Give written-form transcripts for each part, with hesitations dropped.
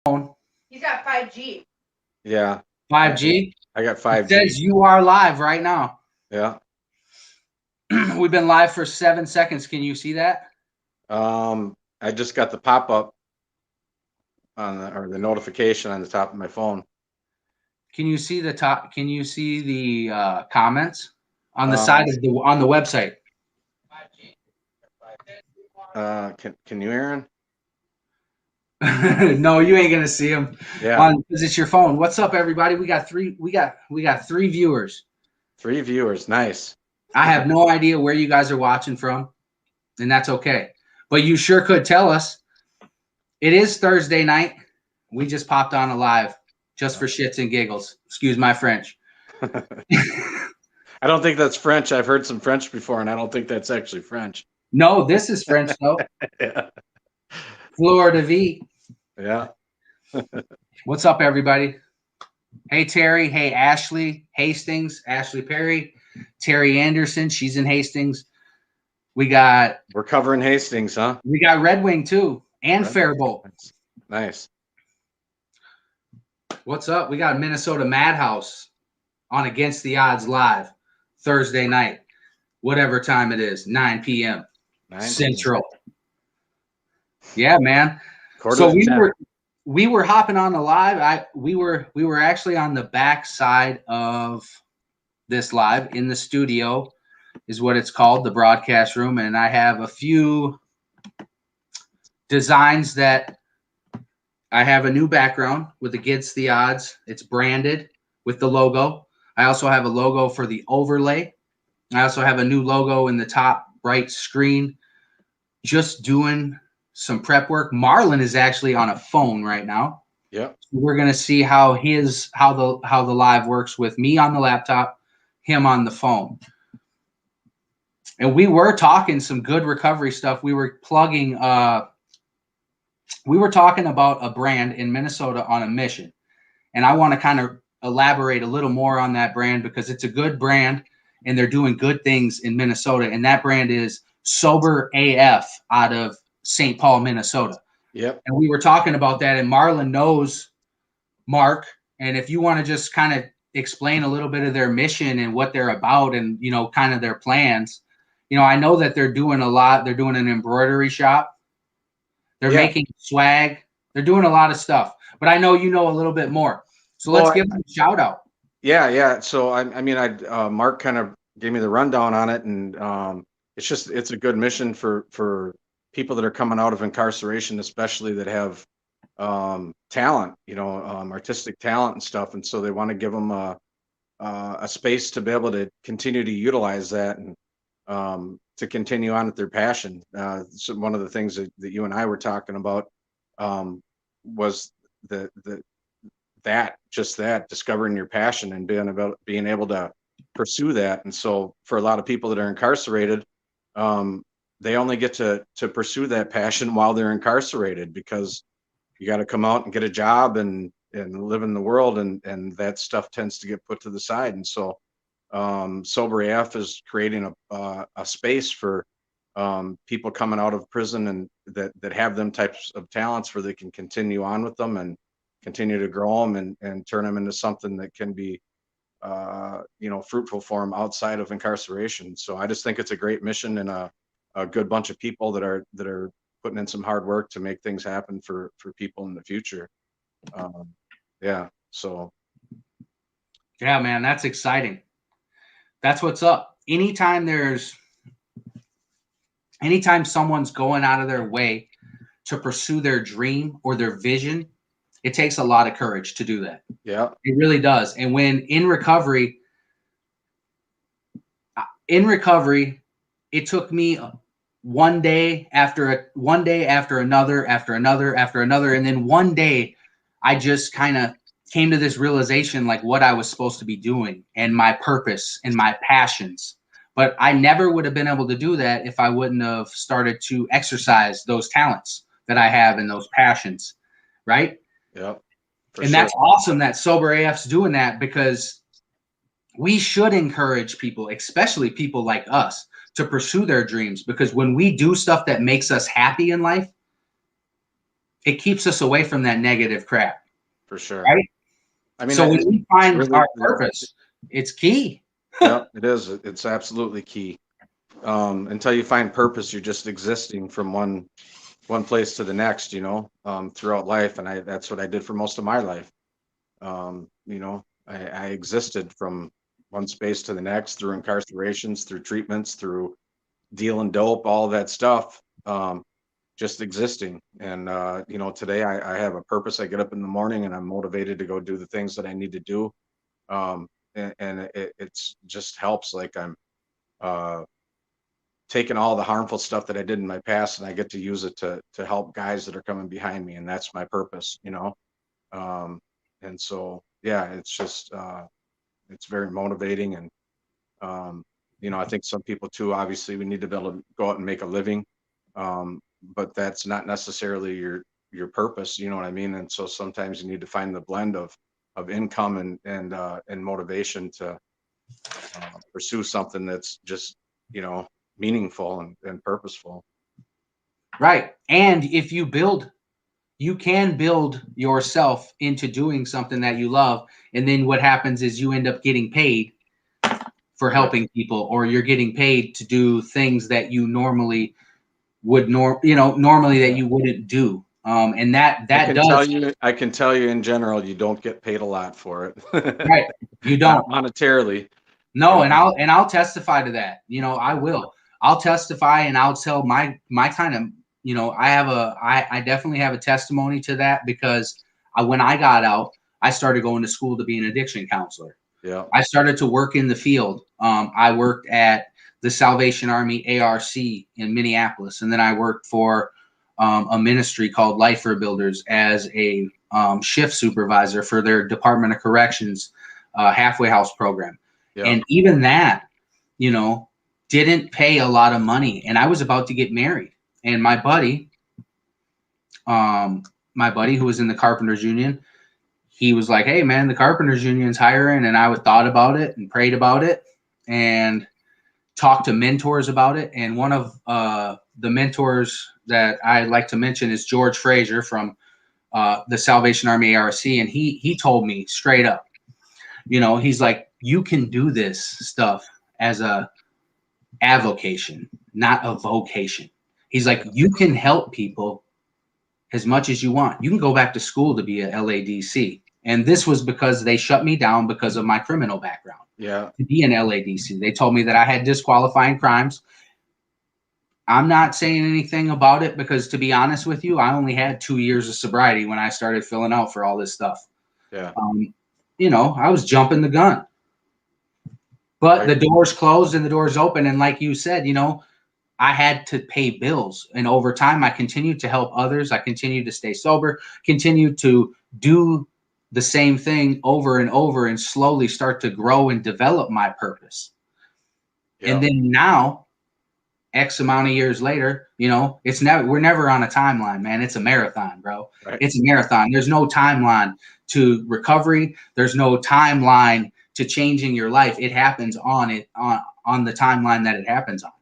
phone. He's got 5G. Yeah. 5G. I got It 5G. says you are live right now. Yeah. We've been live for 7 seconds. Can you see that? I just got the pop-up or the notification on the top of my phone. Can you see the top? Can you see the comments on the side of the website? 5G. Can you, Aaron? No, you ain't gonna see them. Yeah. Because it's your phone. What's up, everybody? We got three viewers. 3 viewers. Nice. I have no idea where you guys are watching from, and that's okay. But you sure could tell us. It is Thursday night. We just popped on a live just for shits and giggles. Excuse my French. I don't think that's French. I've heard some French before, and I don't think that's actually French. No, this is French, though. Yeah. Florida V. Yeah. What's up, everybody? Hey, Terry. Hey, Ashley Hastings. Ashley Perry. Terry Anderson. She's in Hastings. We're covering Hastings, huh? We got Red Wing, too, and Red Faribault. Nice. What's up? We got Minnesota Madhouse on Against the Odds live Thursday night, whatever time it is, 9 p.m. Central. Yeah, man. So we were hopping on the live. We were actually on the back side of this live in the studio, is what it's called, the broadcast room, and I have a few designs that I have a new background with Against the Odds. It's branded with the logo. I also have a logo for the overlay. I also have a new logo in the top right screen. Just doing some prep work. Marlon is actually on a phone right now. Yep. So we're gonna see how the live works with me on the laptop, him on the phone. And we were talking some good recovery stuff. We were plugging. We were talking about a brand in Minnesota on a mission, and I want to kind of elaborate a little more on that brand because it's a good brand, and they're doing good things in Minnesota. And that brand is Sober AF out of St. Paul, Minnesota. Yep. And we were talking about that, and Marlon knows Mark. And if you want to just kind of explain a little bit of their mission and what they're about and, kind of their plans. I know that they're doing a lot. They're doing an embroidery shop. They're making swag. They're doing a lot of stuff. But I know you know a little bit more. So let's give them a shout out. Yeah. So, Mark kind of gave me the rundown on it, and it's a good mission for people that are coming out of incarceration, especially that have talent, artistic talent and stuff. And so they want to give them a space to be able to continue to utilize that and to continue on with their passion. So one of the things that you and I were talking about was that discovering your passion and being able to pursue that. And so for a lot of people that are incarcerated, they only get to pursue that passion while they're incarcerated, because you got to come out and get a job and live in the world, and that stuff tends to get put to the side. And so Sober AF is creating a space for people coming out of prison and that have them types of talents where they can continue on with them and continue to grow them and turn them into something that can be fruitful for them outside of incarceration. So I just think it's a great mission and a good bunch of people that are putting in some hard work to make things happen for people in the future. So yeah, man, that's exciting. That's what's up. Anytime someone's going out of their way to pursue their dream or their vision, it takes a lot of courage to do that. Yeah, it really does. And when in recovery, it took me one day after another, and then one day I just kind of came to this realization, like what I was supposed to be doing and my purpose and my passions. But I never would have been able to do that if I wouldn't have started to exercise those talents that I have and those passions, right? Yeah. And that's awesome that Sober AF's doing that, because we should encourage people, especially people like us, to pursue their dreams, because when we do stuff that makes us happy in life, it keeps us away from that negative crap. For sure. Right? I mean, So when we find really, our purpose, it's key. yeah, it is. It's absolutely key. Until you find purpose, you're just existing from one place to the next, throughout life. And that's what I did for most of my life. I existed from one space to the next through incarcerations, through treatments, through dealing dope, all that stuff. Just existing. And, today I have a purpose. I get up in the morning and I'm motivated to go do the things that I need to do. And it's just helps. Like I'm, taking all the harmful stuff that I did in my past and I get to use it to help guys that are coming behind me. And that's my purpose. And so, yeah, it's just, it's very motivating. And, I think some people too, obviously we need to be able to go out and make a living. But that's not necessarily your purpose, you know what I mean? And so sometimes you need to find the blend of income and motivation to pursue something that's just, meaningful and purposeful. Right. And if you can build yourself into doing something that you love. And then what happens is you end up getting paid for helping people, or you're getting paid to do things that you normally would normally that you wouldn't do. And that I can tell you in general, you don't get paid a lot for it. Right. You don't. Not monetarily. No, and I'll testify to that. I will. I'll testify and I'll tell my kind of, I definitely have a testimony to that, because when I got out, I started going to school to be an addiction counselor. Yeah. I started to work in the field. I worked at the Salvation Army ARC in Minneapolis, and then I worked for a ministry called Lifer Builders as a shift supervisor for their Department of Corrections halfway house program. Yeah. And even that, didn't pay a lot of money. And I was about to get married. And my buddy who was in the Carpenters Union, he was like, "Hey man, the Carpenters Union's hiring." And I thought about it and prayed about it and talked to mentors about it. And one of the mentors that I like to mention is George Frazier from the Salvation Army ARC. And he told me straight up, he's like, "You can do this stuff as a avocation, not a vocation." He's like, "You can help people as much as you want. You can go back to school to be a LADC." And this was because they shut me down because of my criminal background. Yeah. To be an LADC, they told me that I had disqualifying crimes. I'm not saying anything about it because, to be honest with you, I only had 2 years of sobriety when I started filling out for all this stuff. Yeah. I was jumping the gun. But the doors closed and the doors open. And like you said, I had to pay bills. And over time, I continued to help others. I continued to stay sober, continued to do the same thing over and over, and slowly start to grow and develop my purpose. Yeah. And then now, X amount of years later, we're never on a timeline, man. It's a marathon, bro. Right. It's a marathon. There's no timeline to recovery. There's no timeline to changing your life. It happens on the timeline that it happens on.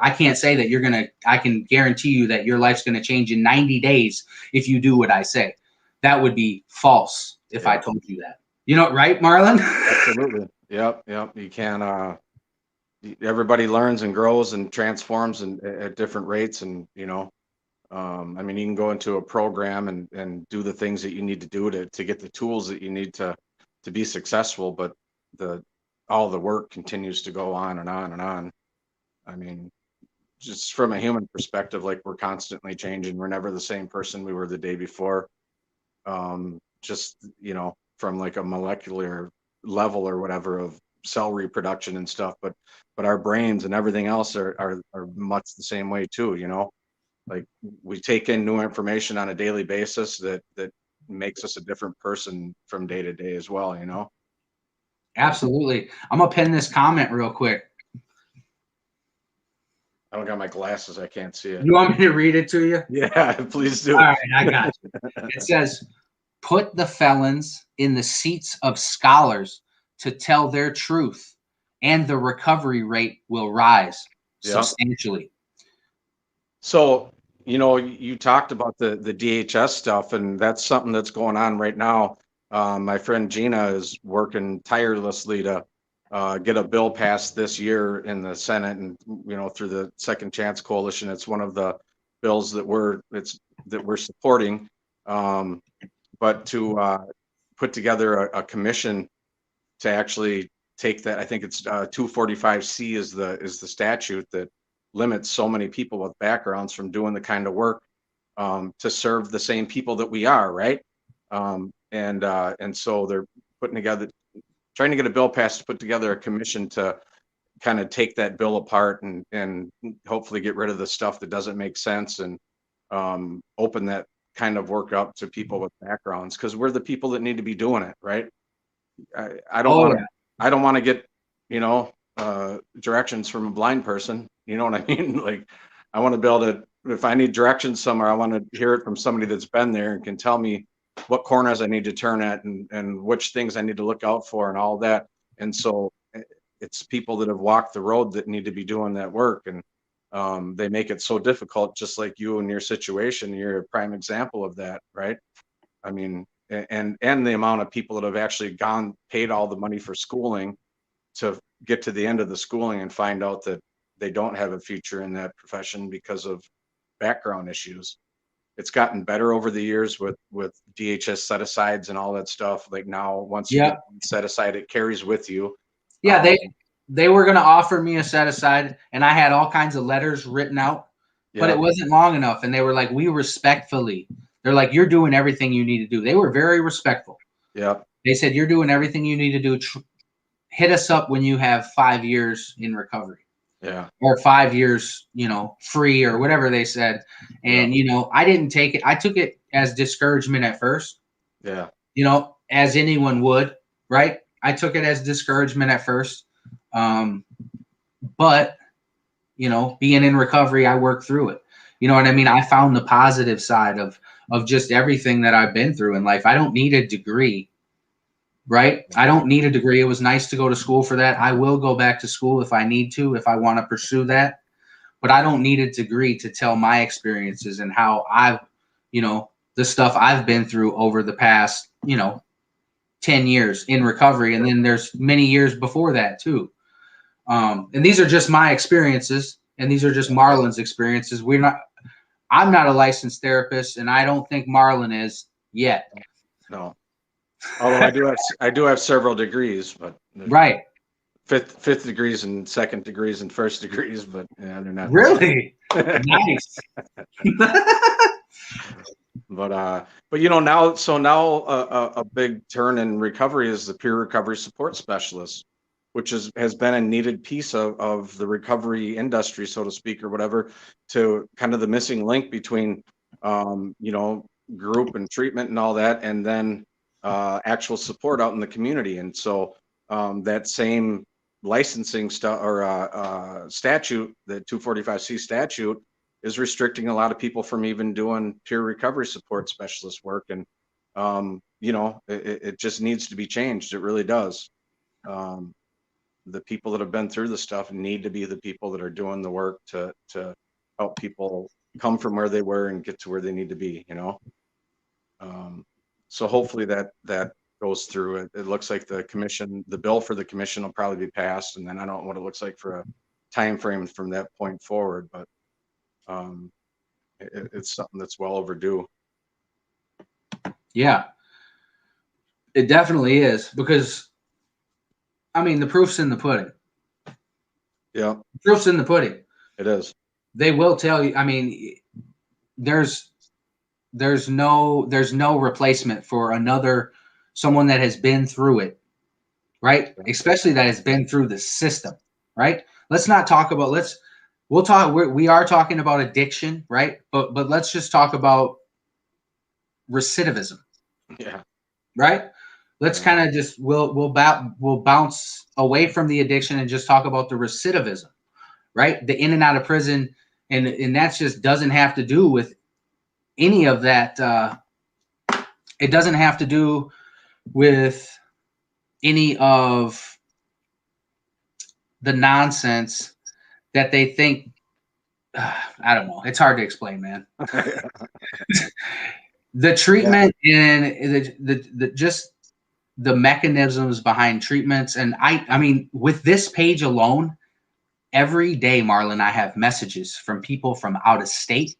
I can't say that I can guarantee you that your life's going to change in 90 days if you do what I say. That would be false if I told you that. Right, Marlon? Absolutely. Yep. You can, everybody learns and grows and transforms at different rates. And, you can go into a program and do the things that you need to do to get the tools that you need to be successful. But all the work continues to go on and on and on. Just from a human perspective, like we're constantly changing. We're never the same person we were the day before. From like a molecular level or whatever of cell reproduction and stuff, but our brains and everything else are much the same way too. Like we take in new information on a daily basis that makes us a different person from day to day as well. Absolutely. I'm gonna pin this comment real quick. I don't got my glasses. I can't see it. You want me to read it to you? Yeah, please do. All right, I got you. It says, "Put the felons in the seats of scholars to tell their truth, and the recovery rate will rise substantially." So you know, you talked about the DHS stuff, and that's something that's going on right now. My friend Gina is working tirelessly to get a bill passed this year in the Senate, and you know, through the Second Chance Coalition. It's one of the bills that we're supporting. But to put together a commission to actually take that, I think it's 245C is the statute that limits so many people with backgrounds from doing the kind of work to serve the same people that we are, right? And so they're putting together, trying to get a bill passed to put together a commission to kind of take that bill apart and hopefully get rid of the stuff that doesn't make sense, and open that kind of work up to people with backgrounds, because we're the people that need to be doing it, right? I don't want to, I don't want to get, you know, directions from a blind person. You know what I mean? Like, I want to be able to, if I need directions somewhere, I want to hear it from somebody that's been there and can tell me what corners I need to turn at, and which things I need to look out for and all that. And so it's people that have walked the road that need to be doing that work. And they make it so difficult, just like you in your situation. You're a prime example of that, right? I mean, and the amount of people that have actually paid all the money for schooling to get to the end of the schooling and find out that they don't have a future in that profession because of background issues. It's gotten better over the years with DHS set asides and all that stuff. Like now, once you get set aside, it carries with you. Yeah, they were going to offer me a set aside, and I had all kinds of letters written out, but it wasn't long enough. And they were like, we respectfully, they're like, you're doing everything you need to do. They were very respectful. Yeah. They said, you're doing everything you need to do. Hit us up when you have 5 years in recovery. Yeah. Or 5 years, you know, free or whatever they said. And, you know, I didn't take it. I took it as discouragement at first. Yeah. You know, as anyone would, right? I took it as discouragement at first. But, you know, being in recovery, I worked through it. You know what I mean? I found the positive side of just everything that I've been through in life. I don't need a degree, right? I don't need a degree. It was nice to go to school for that. I will go back to school if I need to, if I want to pursue that. But I don't need a degree to tell my experiences and how I've, you know, the stuff I've been through over the past, you know, 10 years in recovery. And then there's many years before that too. And these are just my experiences, and these are just Marlon's experiences. I'm not a licensed therapist, and I don't think Marlon is yet. No. Although I do have several degrees, but right. Fifth degrees and second degrees and first degrees, but yeah, they're not really nice. But you know, now a big turn in recovery is the peer recovery support specialist, which has been a needed piece of the recovery industry, so to speak, or whatever, to kind of the missing link between you know, group and treatment and all that, and then actual support out in the community. And so that same licensing statute, the 245C statute, is restricting a lot of people from even doing peer recovery support specialist work. And you know, it just needs to be changed. It really does. The people that have been through the stuff need to be the people that are doing the work to help people come from where they were and get to where they need to be, you know. So hopefully that goes through. It looks like the bill for the commission will probably be passed, and then I don't know what it looks like for a time frame from that point forward, but it's something that's well overdue. Yeah, it definitely is, because I mean, the proof's in the pudding. Yeah, the proof's in the pudding. It is. They will tell you. I mean, there's no replacement for someone that has been through it, right? Especially that has been through the system, right? Let's not talk about we are talking about addiction, right? But let's just talk about recidivism. Yeah. Right? Let's kind of just we'll bounce away from the addiction and just talk about the recidivism, right? The in and out of prison, and that just doesn't have to do with any of that. It doesn't have to do with any of the nonsense that they think I don't know. It's hard to explain, man. The treatment and the just the mechanisms behind treatments. And I mean, with this page alone, every day, Marlon, I have messages from people from out of state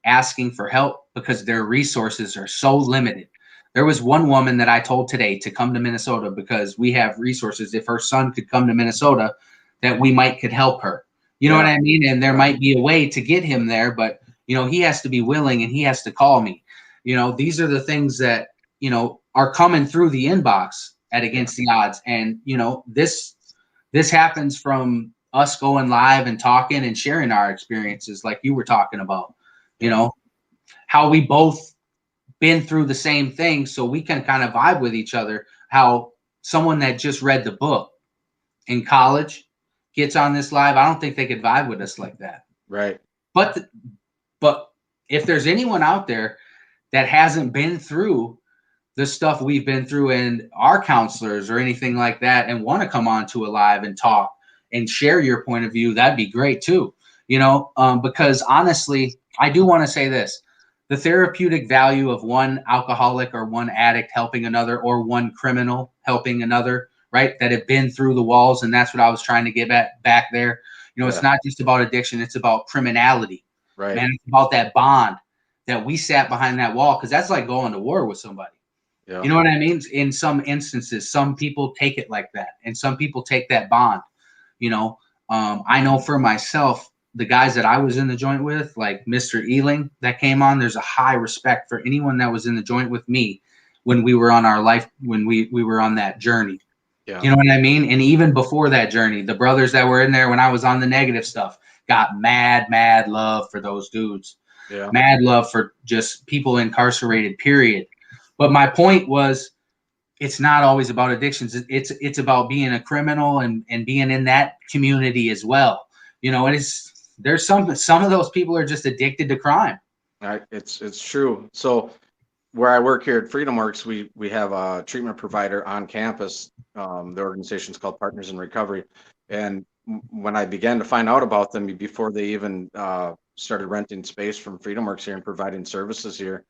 asking for help because their resources are so limited. There was one woman that I told today to come to Minnesota because we have resources. If her son could come to Minnesota, that we might could help her. You know what I mean? And there might be a way to get him there, but you know, he has to be willing and he has to call me. You know, these are the things that, you know, are coming through the inbox at Against the Odds. And, you know, this happens from us going live and talking and sharing our experiences like you were talking about, you know, how we both been through the same thing so we can kind of vibe with each other. How someone that just read the book in college gets on this live, I don't think they could vibe with us like that. Right. But if there's anyone out there that hasn't been through the stuff we've been through and our counselors or anything like that and want to come on to a live and talk and share your point of view, that'd be great too. You know, because honestly, I do want to say this. The therapeutic value of one alcoholic or one addict helping another or one criminal helping another, right, that have been through the walls. And that's what I was trying to get back there. You know, it's not just about addiction. It's about criminality. Right. Man, it's about that bond that we sat behind that wall, because that's like going to war with somebody. Yeah. You know what I mean? In some instances, some people take it like that, and some people take that bond. You know, I know for myself, the guys that I was in the joint with, like Mr. Ealing that came on, there's a high respect for anyone that was in the joint with me when we were on our life, when we were on that journey. Yeah. You know what I mean? And even before that journey, the brothers that were in there when I was on the negative stuff got mad love for those dudes. Yeah. Mad love for just people incarcerated, period. But my point was, it's not always about addictions. It's about being a criminal and being in that community as well. You know, and there's some of those people are just addicted to crime. It's true. So where I work here at Freedom Works, we have a treatment provider on campus. The organization's called Partners in Recovery. And when I began to find out about them before they even started renting space from Freedom Works here and providing services here,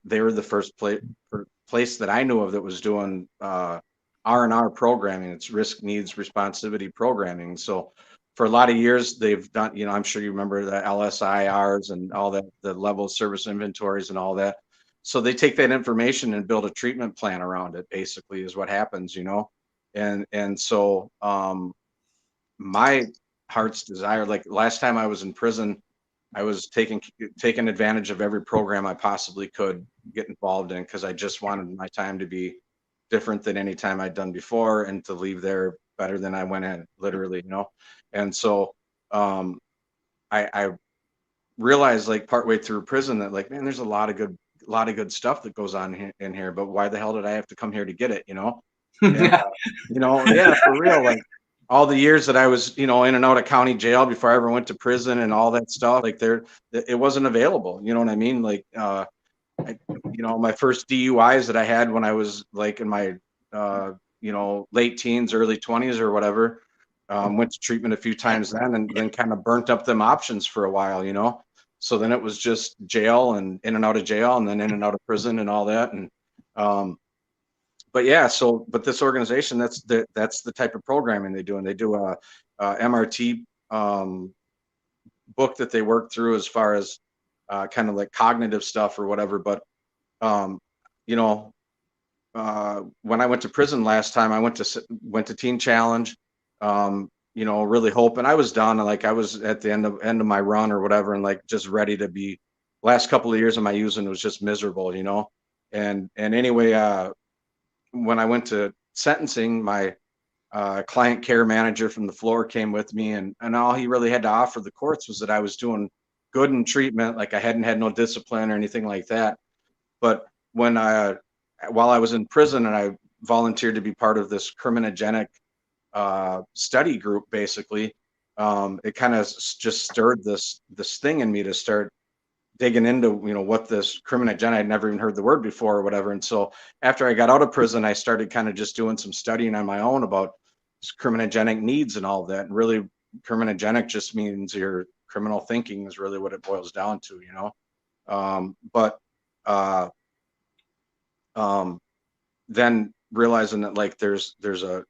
they were the first place that I knew of that was doing R&R programming. It's risk, needs, responsivity programming. So for a lot of years, they've done, you know, I'm sure you remember the LSIRs and all that, the level of service inventories and all that. So they take that information and build a treatment plan around it, basically, is what happens, you know. And so my heart's desire, like last time I was in prison, I was taking advantage of every program I possibly could get involved in, because I just wanted my time to be different than any time I'd done before and to leave there better than I went in, literally, you know. And so I realized, like, partway through prison, that, like, man, there's a lot of good stuff that goes on in here, but why the hell did I have to come here to get it, you know? And, you know, yeah, for real, like all the years that I was, you know, in and out of county jail before I ever went to prison and all that stuff, like it wasn't available. You know what I mean? Like, you know, my first DUIs that I had when I was like in my, you know, late teens, early 20s or whatever, went to treatment a few times then, and then kind of burnt up them options for a while, you know? So then it was just jail and in and out of jail and then in and out of prison and all that. And, but yeah, but this organization, that's the type of programming they do. And they do a MRT book that they work through as far as kind of like cognitive stuff or whatever. But, you know, when I went to prison last time, I went to Teen Challenge, you know, really hoping. I was done. Like, I was at the end of my run or whatever, and like just ready to be. Last couple of years of my using was just miserable, you know. And anyway, when I went to sentencing, my client care manager from the floor came with me, and all he really had to offer the courts was that I was doing good in treatment, like I hadn't had no discipline or anything like that. But while I was in prison and I volunteered to be part of this criminogenic study group, basically, it kind of just stirred this thing in me to start digging into, you know, what this criminogenic, I'd never even heard the word before or whatever. And so after I got out of prison, I started kind of just doing some studying on my own about criminogenic needs and all of that. And really, criminogenic just means your criminal thinking is really what it boils down to, you know. But then realizing that like there's a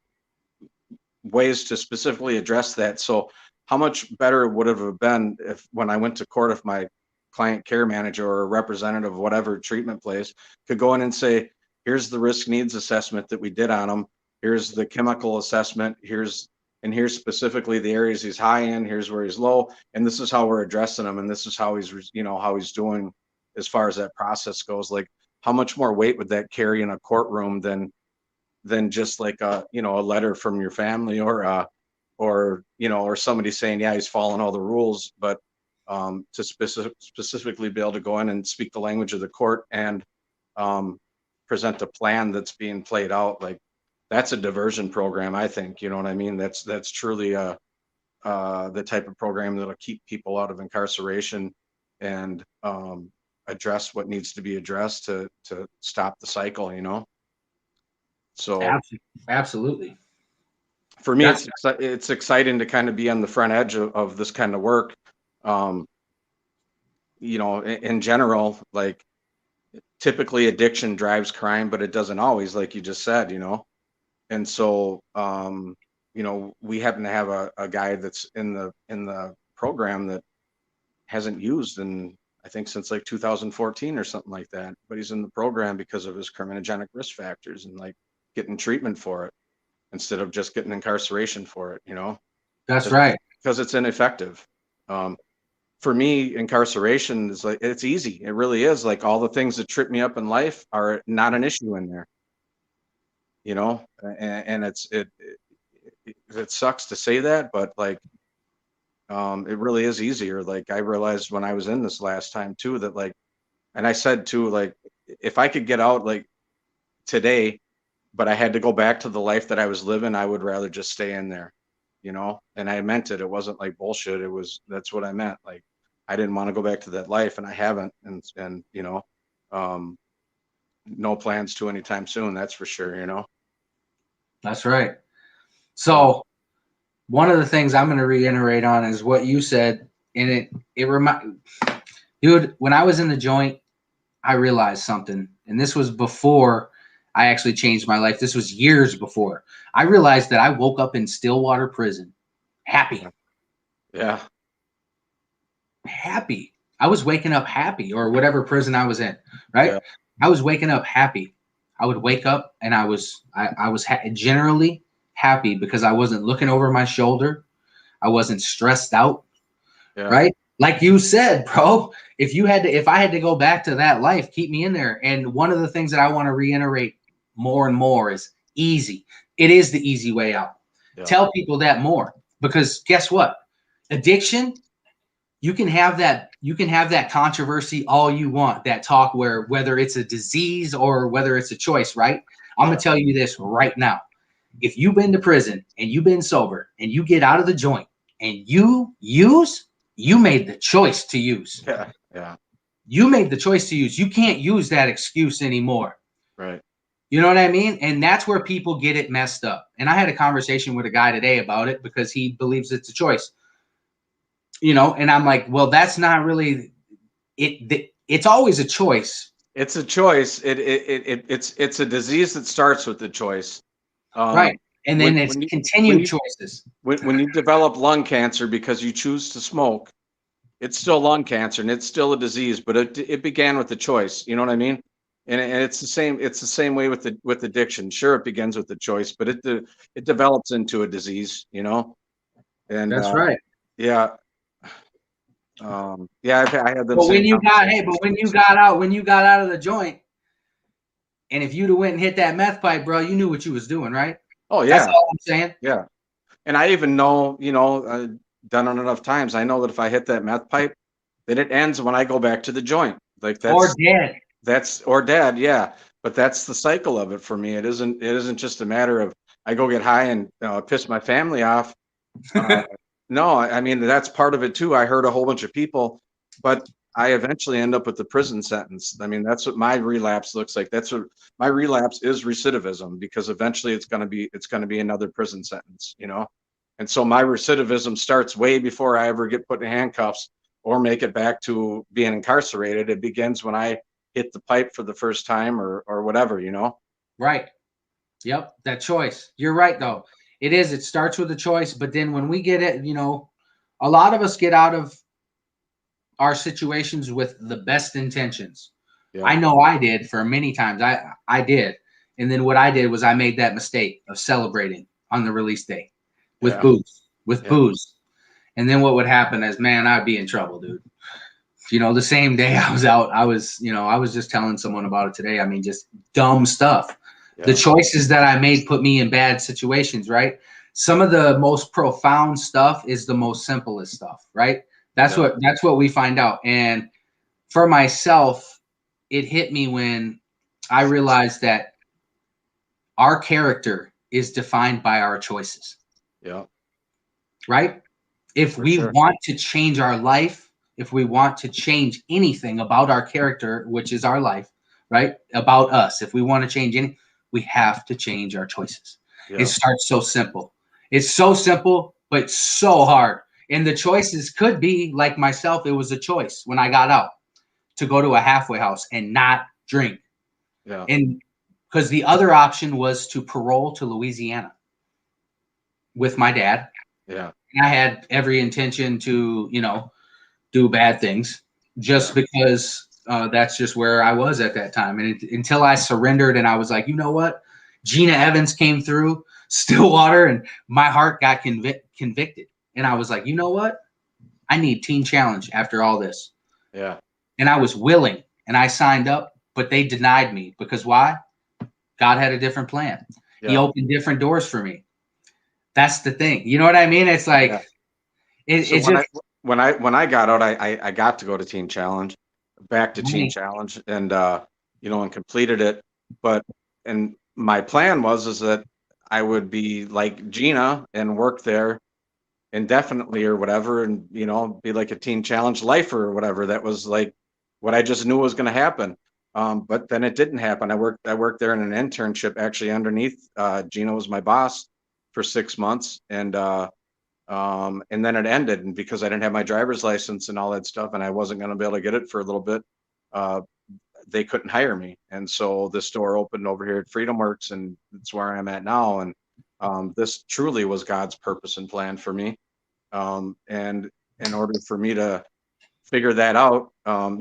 ways to specifically address that. So how much better would it have been if when I went to court, if my client care manager or a representative of whatever treatment place could go in and say, here's the risk needs assessment that we did on him. Here's the chemical assessment. Here's specifically the areas he's high in. Here's where he's low. And this is how we're addressing him. And this is how he's, you know, how he's doing as far as that process goes. Like how much more weight would that carry in a courtroom than just like a, you know, a letter from your family or you know, or somebody saying, yeah, he's following all the rules, but to specifically be able to go in and speak the language of the court and present a plan that's being played out, like that's a diversion program, I think, you know what I mean? That's truly the type of program that'll keep people out of incarceration and address what needs to be addressed to stop the cycle, you know? So absolutely. For me, it's exciting to kind of be on the front edge of this kind of work. You know, in general, like typically addiction drives crime, but it doesn't always, like you just said, you know. And so, you know, we happen to have a guy that's in the program that hasn't used in, I think, since like 2014 or something like that. But he's in the program because of his criminogenic risk factors and like getting treatment for it, instead of just getting incarceration for it, you know? That's right. Because it's ineffective. For me, incarceration is like, it's easy. It really is. Like all the things that trip me up in life are not an issue in there, you know? And it sucks to say that, but like, it really is easier. Like I realized when I was in this last time too, that like, and I said too, like, if I could get out like today, but I had to go back to the life that I was living, I would rather just stay in there, you know? And I meant it. It wasn't like bullshit. That's what I meant. Like, I didn't want to go back to that life, and I haven't. And, you know, no plans to anytime soon. That's for sure, you know? That's right. So one of the things I'm going to reiterate on is what you said. And dude, when I was in the joint, I realized something, and this was before I actually changed my life. This was years before. I realized that I woke up in Stillwater prison happy. Yeah. Happy. I was waking up happy, or whatever prison I was in, right? Yeah. I was waking up happy. I would wake up and I was generally happy because I wasn't looking over my shoulder. I wasn't stressed out, right? Like you said, bro, if I had to go back to that life, keep me in there. And one of the things that I want to reiterate more and more is easy. It is the easy way out. Yeah. Tell people that more, because guess what? Addiction, you can have that controversy all you want, that talk whether it's a disease or whether it's a choice, right? I'm going to tell you this right now. If you've been to prison and you've been sober and you get out of the joint and you use, you made the choice to use. Yeah. You made the choice to use. You can't use that excuse anymore. Right. You know what I mean? And that's where people get it messed up. And I had a conversation with a guy today about it because he believes it's a choice. You know, and I'm like, well, that's not really it. It's always a choice. It's a choice. It's a disease that starts with the choice. Right. And then it's continued choices. When you develop lung cancer because you choose to smoke, it's still lung cancer and it's still a disease, but it began with the choice. You know what I mean? And it's the same. It's the same way with addiction. Sure, it begins with the choice, but it develops into a disease. You know. And that's right. Yeah. Yeah, I had them. But when you got out of the joint, and if you'd have went and hit that meth pipe, bro, you knew what you was doing, right? Oh yeah. That's all I'm saying. Yeah. And I even know, you know, done it enough times. I know that if I hit that meth pipe, then it ends when I go back to the joint. Like that's or dead. Or dead, yeah. But that's the cycle of it for me. It isn't just a matter of I go get high and piss my family off. No, I mean, that's part of it too. I hurt a whole bunch of people, but I eventually end up with the prison sentence. I mean, that's what my relapse looks like. That's what my relapse is, recidivism, because eventually it's going to be another prison sentence, you know? And so my recidivism starts way before I ever get put in handcuffs or make it back to being incarcerated. It begins when I hit the pipe for the first time or whatever, you know? Right. Yep. That choice. You're right, though. It is. It starts with a choice. But then when we get it, a lot of us get out of our situations with the best intentions. Yeah. I know I did for many times. I did. And then what I did was I made that mistake of celebrating on the release day with booze. And then what would happen is, man, I'd be in trouble, dude. The same day I was out, I was just telling someone about it today. I mean, just dumb stuff. Yeah. The choices that I made put me in bad situations, right? Some of the most profound stuff is the most simplest stuff, right? That's what we find out. And for myself, it hit me when I realized that our character is defined by our choices. Yeah. Right? If we want to change our life, if we want to change anything about our character, which is our life, right? About us, if we want to change anything, we have to change our choices. Yeah. It starts so simple. It's so simple, but so hard. And the choices could be like myself. It was a choice when I got out to go to a halfway house and not drink. Yeah. And because the other option was to parole to Louisiana with my dad. Yeah. And I had every intention to, do bad things just because that's just where I was at that time. And until I surrendered and I was like, you know what? Gina Evans came through Stillwater and my heart got convicted. And I was like, you know what? I need Teen Challenge after all this. Yeah. And I was willing and I signed up, but they denied me because why? God had a different plan. Yeah. He opened different doors for me. That's the thing. You know what I mean? It's like, when I got out, I got to go to Teen Challenge, back to Teen Challenge, and and completed it. And my plan is that I would be like Gina and work there indefinitely or whatever, and be like a Teen Challenge lifer or whatever. That was like what I just knew was going to happen. But then it didn't happen. I worked there in an internship actually underneath Gina was my boss for 6 months, and then it ended. And because I didn't have my driver's license and all that stuff, and I wasn't going to be able to get it for a little bit, they couldn't hire me. And so the store opened over here at Freedom Works, and it's where I'm at now. And this truly was God's purpose and plan for me. And in order for me to figure that out,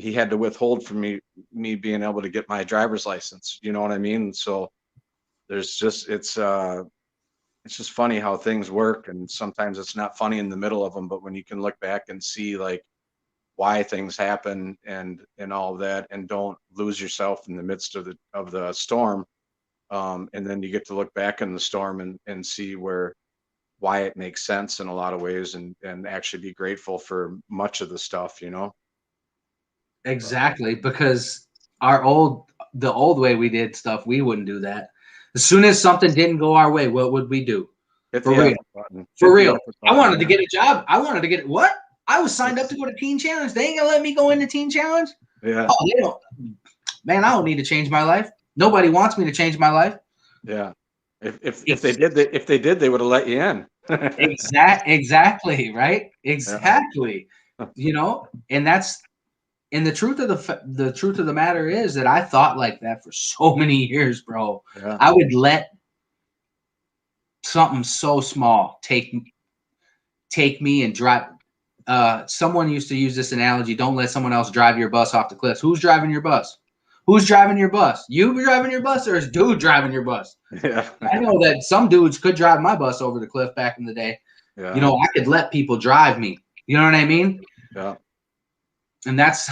he had to withhold from me being able to get my driver's license. You know what I mean? So there's just, it's just funny how things work. And sometimes it's not funny in the middle of them, but when you can look back and see like why things happen and all of that, and don't lose yourself in the midst of the storm. And then you get to look back in the storm and see why it makes sense in a lot of ways, and actually be grateful for much of the stuff, Exactly, because the old way we did stuff, we wouldn't do that. As soon as something didn't go our way, what would we do? For real. I wanted to get a job. I wanted to get what? I was signed up to go to Teen Challenge. They ain't gonna let me go into Teen Challenge. Yeah. Oh, they don't. Man, I don't need to change my life. Nobody wants me to change my life. Yeah. If they did, they would have let you in. Exactly, right? Exactly. Yeah. And the truth of the matter is that I thought like that for so many years, bro. Yeah. I would let something so small take me and drive. Someone used to use this analogy: don't let someone else drive your bus off the cliffs. Who's driving your bus? Who's driving your bus? You driving your bus, or is dude driving your bus? Yeah. I know that some dudes could drive my bus over the cliff back in the day. Yeah. I could let people drive me. You know what I mean? Yeah. And that's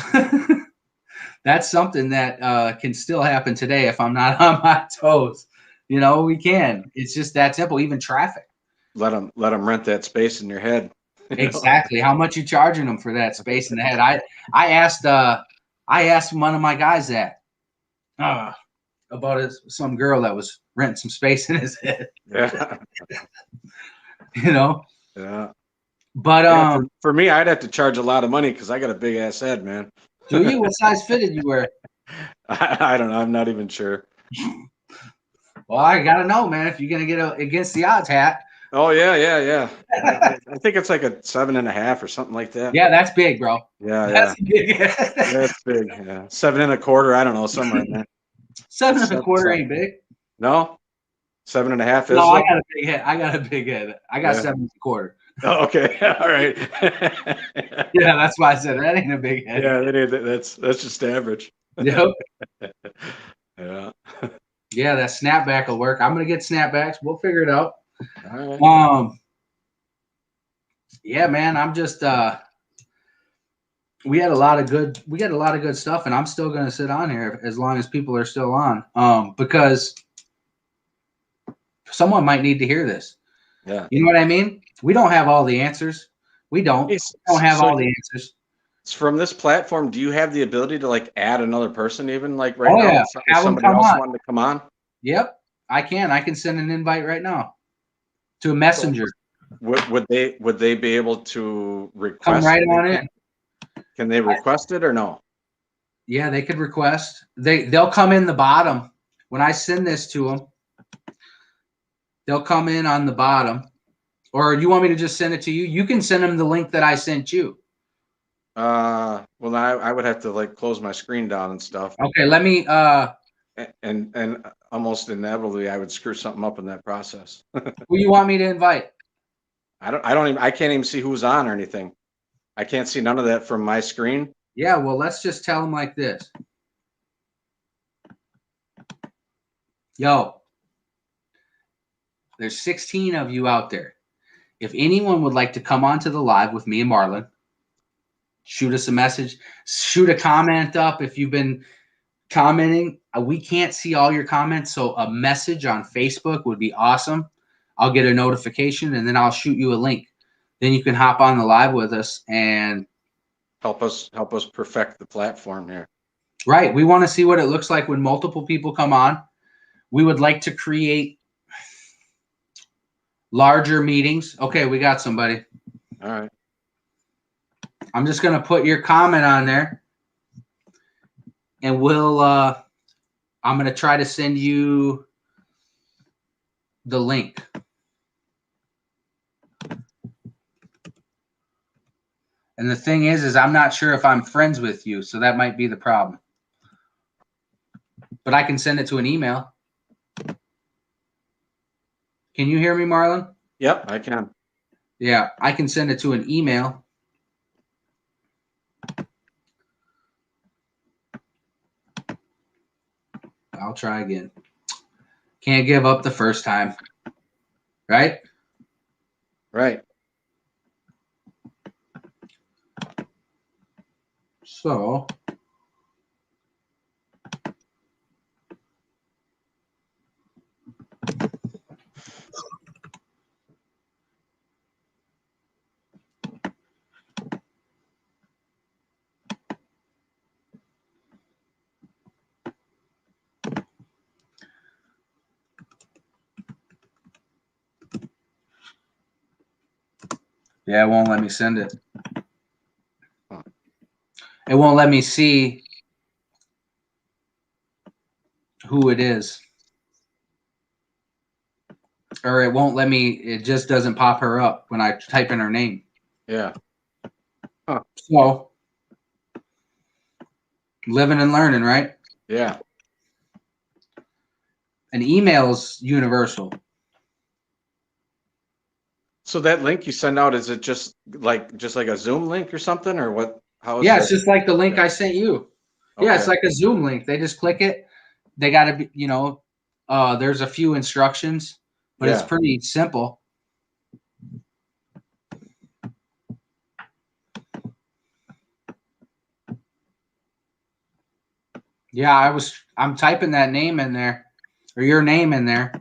that's something that can still happen today if I'm not on my toes. We can. It's just that simple. Even traffic. Let them rent that space in your head. Exactly. How much you charging them for that space in the head? I asked one of my guys that about some girl that was renting some space in his head. Yeah. Yeah. But for me, I'd have to charge a lot of money because I got a big ass head, man. Do you? What size fitted you wear? I don't know. I'm not even sure. Well, I gotta know, man. If you're gonna get a against the odds hat, Oh yeah. I think it's like a 7.5 or something like that. Yeah, that's big, bro. Yeah, That's big. That's big. Yeah, 7.25. I don't know, somewhere in there. Seven and a Seven quarter something. ain't big. No, 7.5 No, is I though. got a big head. I got a big head. I got Yeah. 7 and a quarter. Oh, okay. All right. Yeah, that's why I said that ain't a big head. Yeah, that's just average. Yep. Yeah. Yeah, that snapback will work. I'm gonna get snapbacks. We'll figure it out. All right. Yeah, man. I'm just we had a lot of good stuff, and I'm still gonna sit on here as long as people are still on. Because someone might need to hear this. Yeah. You know what I mean? We don't have all the answers. We don't. Yes. We don't have So all the answers. from this platform, do you have the ability to like add another person even like right Oh now? yeah, If have them somebody come else on. wanted to come on? Yep, I can. I can send an invite right now to a So messenger. would they be able to Come request right on anything? in. Can they request it or no? Yeah, they could request. They'll come in the bottom when I send this to them. They'll come in on the bottom. Or you want me to just send it to you? You can send them the link that I sent you. Well, then I would have to like close my screen down and stuff, Okay, let me. and almost inevitably I would screw something up in that process. Who you want me to invite? I can't even see who's on or anything. I can't see none of that from my screen. Yeah, well, let's just tell them like this. Yo, there's 16 of you out there. If anyone would like to come onto the live with me and Marlon, shoot us a message, shoot a comment up if you've been commenting. We can't see all your comments, so a message on Facebook would be awesome. I'll get a notification and then I'll shoot you a link. Then you can hop on the live with us and Help us perfect the platform here. right. We want to see what it looks like when multiple people come on. We would like to create larger meetings. Okay, we got somebody. All right. I'm just going to put your comment on there and I'm going to try to send you the link. And the thing is I'm not sure if I'm friends with you, so that might be the problem. But I can send it to an email. Can you hear me, Marlon? Yep, I can. Yeah, I can send it to an email. I'll try again. Can't give up the first time. Right? Right. So yeah, it won't let me send it. It won't let me see who it is. Or it won't let me, it just doesn't pop her up when I type in her name. Yeah. Huh. So living and learning, right? Yeah. An email's universal. So that link you send out, is it just like a Zoom link or something, or what? How is Yeah, it? it's just like the link I sent you. Yeah, it's Okay. like a Zoom link. They just click it. They got to be, there's a few instructions, but it's Yeah. pretty simple. Yeah, I'm typing that name in there, or your name in there.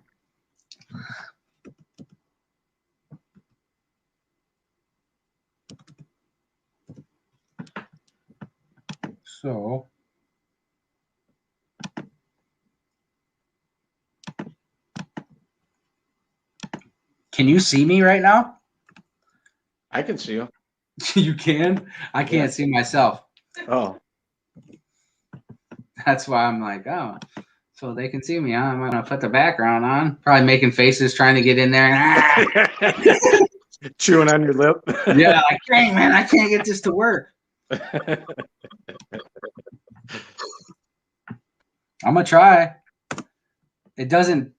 So can you see me right now? I can see you. You can? I can't Yeah. see myself. Oh. That's why I'm like, oh. So they can see me. I'm gonna put the background on. Probably making faces, trying to get in there. Chewing on your lip. Yeah, like, dang man, I can't get this to work. I'm gonna try. It doesn't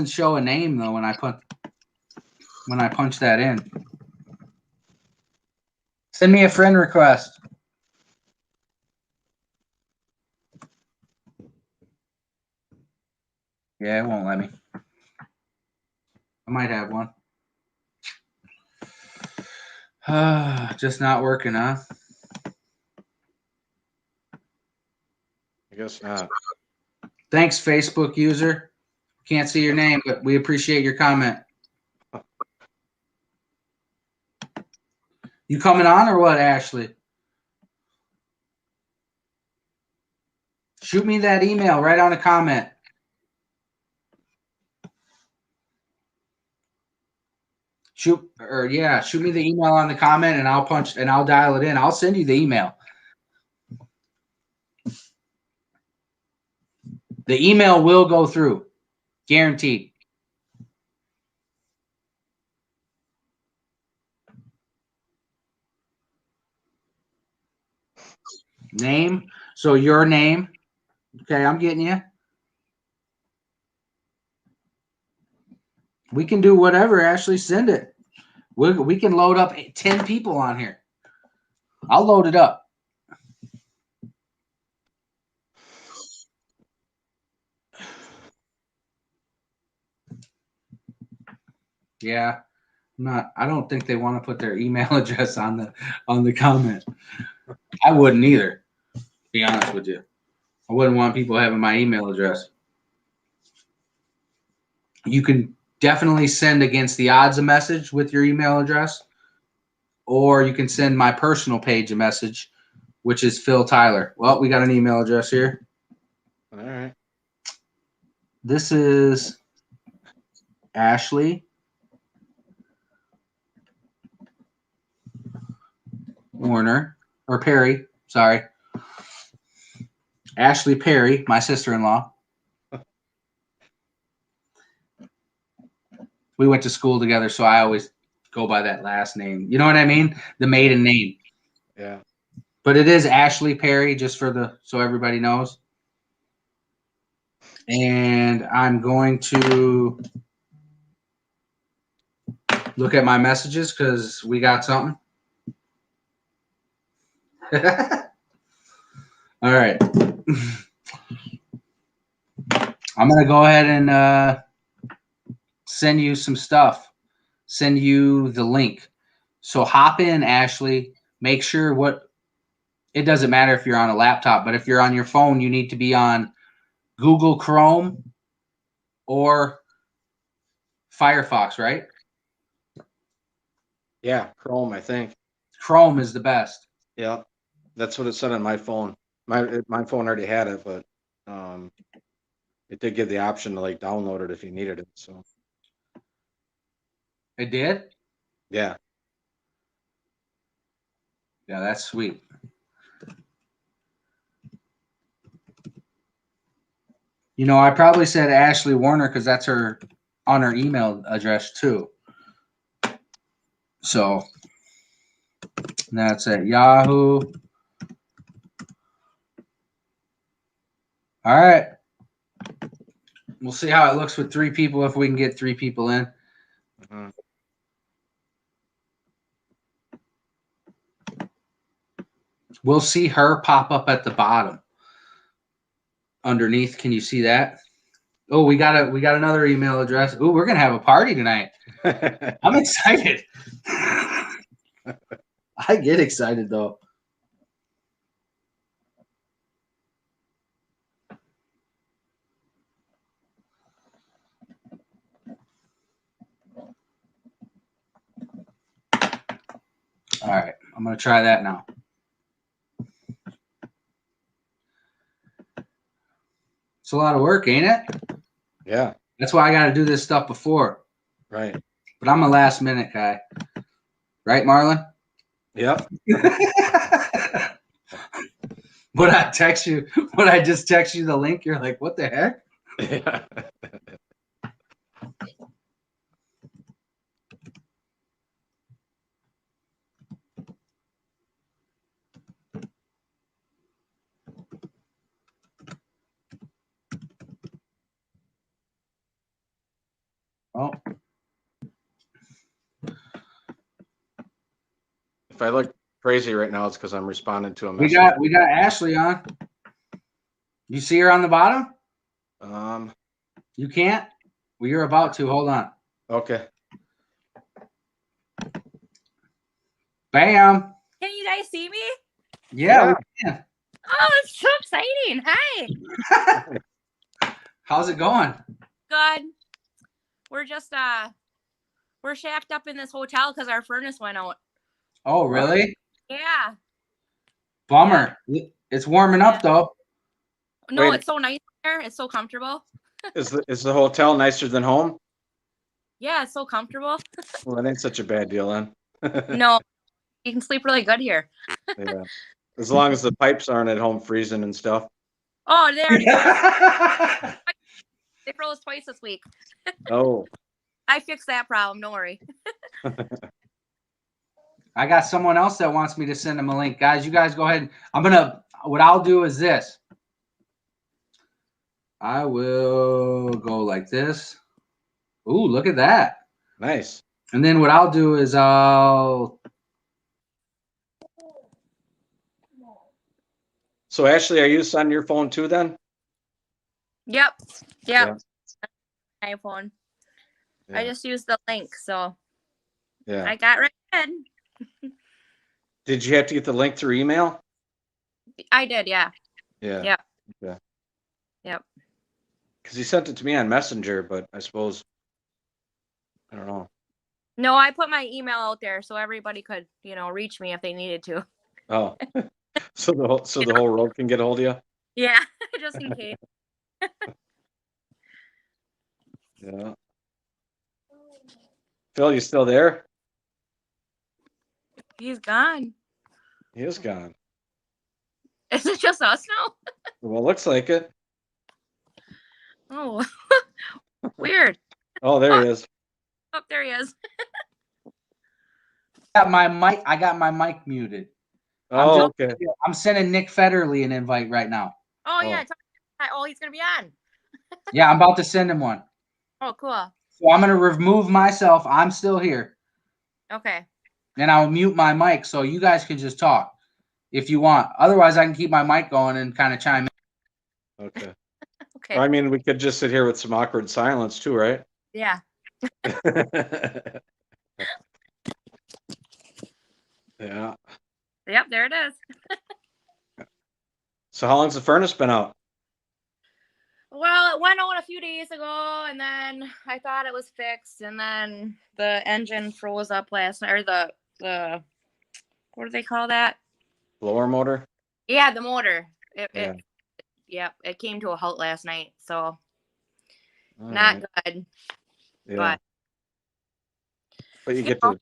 show a name though when I punch that in. Send me a friend request. Yeah, it won't let me. I might have one. Just not working, huh? I guess not. Thanks, Facebook user. Can't see your name, but we appreciate your comment. You coming on or what, Ashley? Shoot me that email right on a comment. Shoot me the email on the comment and I'll dial it in. I'll send you the email. The email will go through. Guaranteed. Name. So your name. Okay, I'm getting you. We can do whatever. Ashley, send it. We can load up 10 people on here. I'll load it up. Yeah. I don't think they want to put their email address on the comment. I wouldn't either, to be honest with you. I wouldn't want people having my email address. You can definitely send against the odds a message with your email address, or you can send my personal page a message, which is Phil Tyler. Well, we got an email address here. All right. This is Ashley Warner, or Perry, sorry. Ashley Perry, my sister-in-law. We went to school together, so I always go by that last name. You know what I mean? The maiden name. Yeah. But it is Ashley Perry, just so everybody knows. And I'm going to look at my messages because we got something. All right. I'm going to go ahead and send you some stuff. Send you the link. So hop in, Ashley. Make sure it doesn't matter if you're on a laptop, but if you're on your phone, you need to be on Google Chrome or Firefox, right? Yeah, Chrome, I think. Chrome is the best. Yeah, that's what it said on my phone. My phone already had it, but it did give the option to like download it if you needed it. So It did? yeah. Yeah, that's sweet. You know, I probably said Ashley Warner because that's her on her email address too. So that's at Yahoo. All right. We'll see how it looks with 3 people if we can get 3 people in. Mhm. We'll see her pop up at the bottom. Underneath, can you see that? Oh, we got another email address. Oh, we're gonna have a party tonight. I'm excited. I get excited though. All right, I'm gonna try that now. It's a lot of work, ain't it? Yeah. That's why I got to do this stuff before. Right. But I'm a last minute guy. Right, Marlon? Yep. When I just text you the link, you're like, what the heck? Yeah. Oh, If I look crazy right now, it's because I'm responding to a we message. got Ashley on. You see her on the bottom? Um. You can't? Well, you're about to. Hold on. Okay. Bam. Can you guys see me? Yeah. Oh, it's so exciting. Hi. How's it going? Good. We're just we're shacked up in this hotel because our furnace went out. Oh, really? Yeah. Bummer. It's warming up though. No, Wait. it's so nice here. It's so comfortable. Is the hotel nicer than home? Yeah, it's so comfortable. Well, that ain't such a bad deal then. No, you can sleep really good here. Yeah. As long as the pipes aren't at home freezing and stuff. Oh, they already froze. They froze twice this week. Oh. I fixed that problem. Don't worry. I got someone else that wants me to send them a link. Guys, you guys go ahead. What I'll do is this. I will go like this. Ooh, look at that. Nice. And then what I'll do is So Ashley, are you on your phone too then? Yep. Yeah. iPhone. Yeah. I just used the link, so Yeah. I got right in. Did you have to get the link through email? I did, yeah. Yeah. Yep. Yeah. Yep. Because he sent it to me on Messenger, but I suppose I don't know. No, I put my email out there so everybody could, reach me if they needed to. Oh. So the whole road can get a hold of you? Yeah, just in case. Yeah. Phil, you still there? He's gone. He is gone. Is it just us now? Well, looks like it. Oh, weird. Oh, there he is. Oh, there he is. I got my mic muted. Oh, okay. I'm sending Nick Federley an invite right now. Oh, Oh. yeah. He's going to be on. Yeah, I'm about to send him one. Oh, cool. So I'm going to remove myself. I'm still here. Okay. And I'll mute my mic so you guys can just talk if you want. Otherwise, I can keep my mic going and kind of chime in. Okay. Okay. I mean, we could just sit here with some awkward silence too, right? Yeah. Yeah. Yep, there it is. So how long's the furnace been out? Well, it went out a few days ago, and then I thought it was fixed, and then the engine froze up last night, or the what do they call that? Blower motor? Yeah, the motor. Yeah. It came to a halt last night, so All not right. good. Yeah. But you you get know.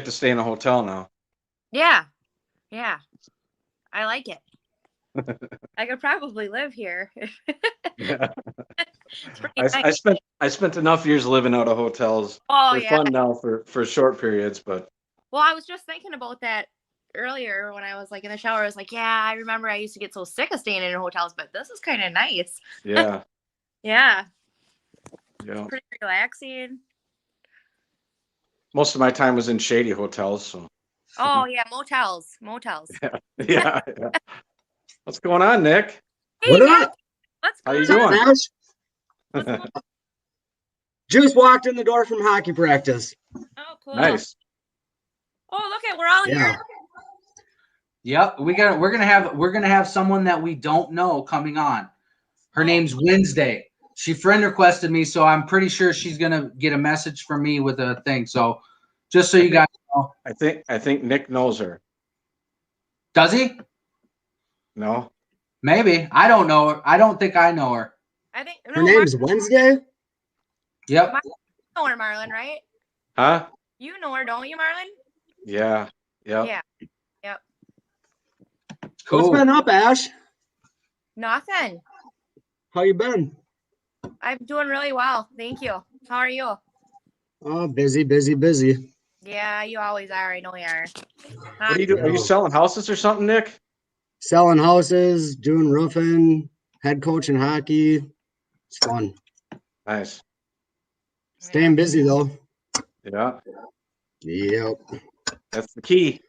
to stay in a hotel now. Yeah, I like it. I could probably live here. Yeah. It's pretty nice. I spent enough years living out of hotels. Oh They're yeah. fun now for short periods, but Well, I was just thinking about that earlier when I was like in the shower. I was like, yeah, I remember I used to get so sick of staying in hotels, but this is kind of nice. yeah. Yeah, Yeah. pretty relaxing. Most of my time was in shady hotels, so Oh yeah, motels. yeah. What's going on, Nick? Hey, What Nick, up? what's How going you on? doing? Ash? What's going on? Just walked in the door from hockey practice. Oh, cool. Nice. Oh, look at we're all Yeah. here. Yep, we're gonna have someone that we don't know coming on. Her Oh. name's Wednesday. She friend requested me, so I'm pretty sure she's gonna get a message from me with a thing. So just so you guys know. I think Nick knows her. Does he? No? Maybe. I don't know her. I don't think I know her. I think Her name's Wednesday? Yep. You know her, Marlon, right? Huh? You know her, don't you, Marlon? Yeah. Yep. Yeah. Cool. What's been up, Ash? Nothing. How you been? I'm doing really well. Thank you. How are you? Oh, busy, busy, busy. Yeah, you always are. I know you are. What do you do? Are you selling houses or something, Nick? Selling houses, doing roofing, head coaching hockey. It's fun. Nice. Staying busy though. Yeah, Yep, that's the key.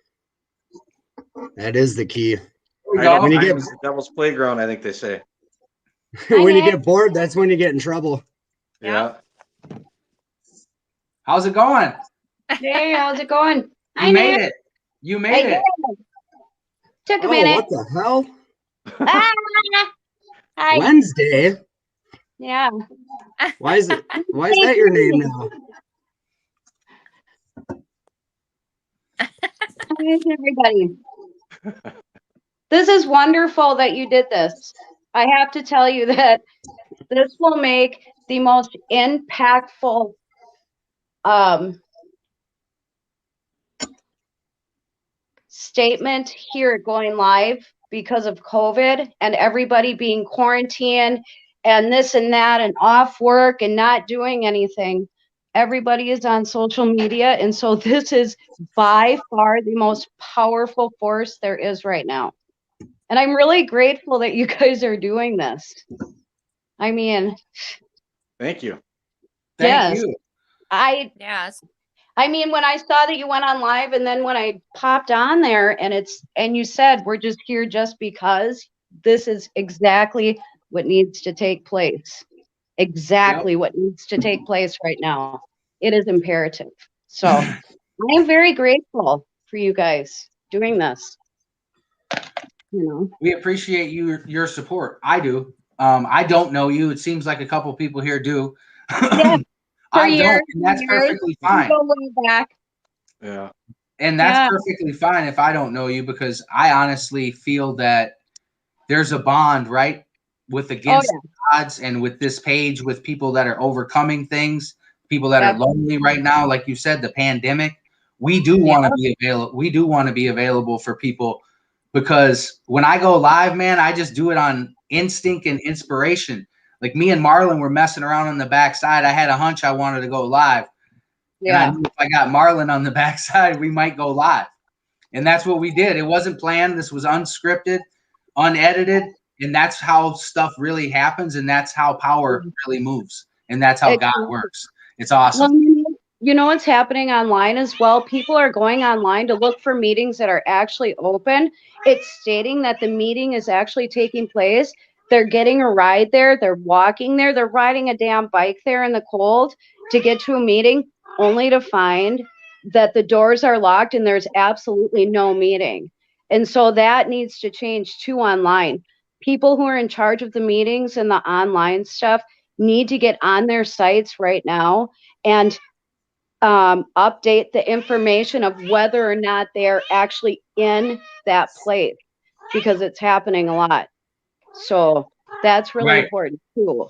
that is the key. There we Idle go. When you time get- is the devil's playground, I think they say. when you get bored, that's when you get in trouble. Yeah. How's it going? Hey, how's it going? You made it. You made it. Took a Oh, minute. what the hell? Ah! Hi. Wednesday? Yeah. Why is that your name now? Hi, everybody. This is wonderful that you did this. I have to tell you that this will make the most impactful statement here at Going Live because of COVID and everybody being quarantined and this and that and off work and not doing anything. Everybody is on social media. And so this is by far the most powerful force there is right now. And I'm really grateful that you guys are doing this. I mean, Thank you. Thank yes. you. Yes. I mean, when I saw that you went on live and then when I popped on there and you said, we're just here just because, this is exactly what needs to take place. Exactly what needs to take place right now. It is imperative. So I am very grateful for you guys doing this. You know, We appreciate your support. I do. I don't know you. It seems like a couple people here do. Yeah, I years, don't, and that's years. perfectly we fine. go way back. Yeah. And that's Yeah. perfectly fine if I don't know you, because I honestly feel that there's a bond, right? With against odds, and with this page, with people that are overcoming things, people that are lonely right now, like you said, the pandemic. We do want to be available. We do want to be available for people, because when I go live, man, I just do it on instinct and inspiration. Like me and Marlon were messing around on the backside. I had a hunch I wanted to go live. And I knew if I got Marlon on the backside, we might go live. And that's what we did. It wasn't planned. This was unscripted, unedited. And that's how stuff really happens. And that's how power really moves. And that's how God works. It's awesome. Well, you know what's happening online as well? People are going online to look for meetings that are actually open. It's stating that the meeting is actually taking place. They're getting a ride there. They're walking there. They're riding a damn bike there in the cold to get to a meeting, only to find that the doors are locked and there's absolutely no meeting. And so that needs to change too online. People who are in charge of the meetings and the online stuff need to get on their sites right now and update the information of whether or not they're actually in that place, because it's happening a lot. So that's really important too.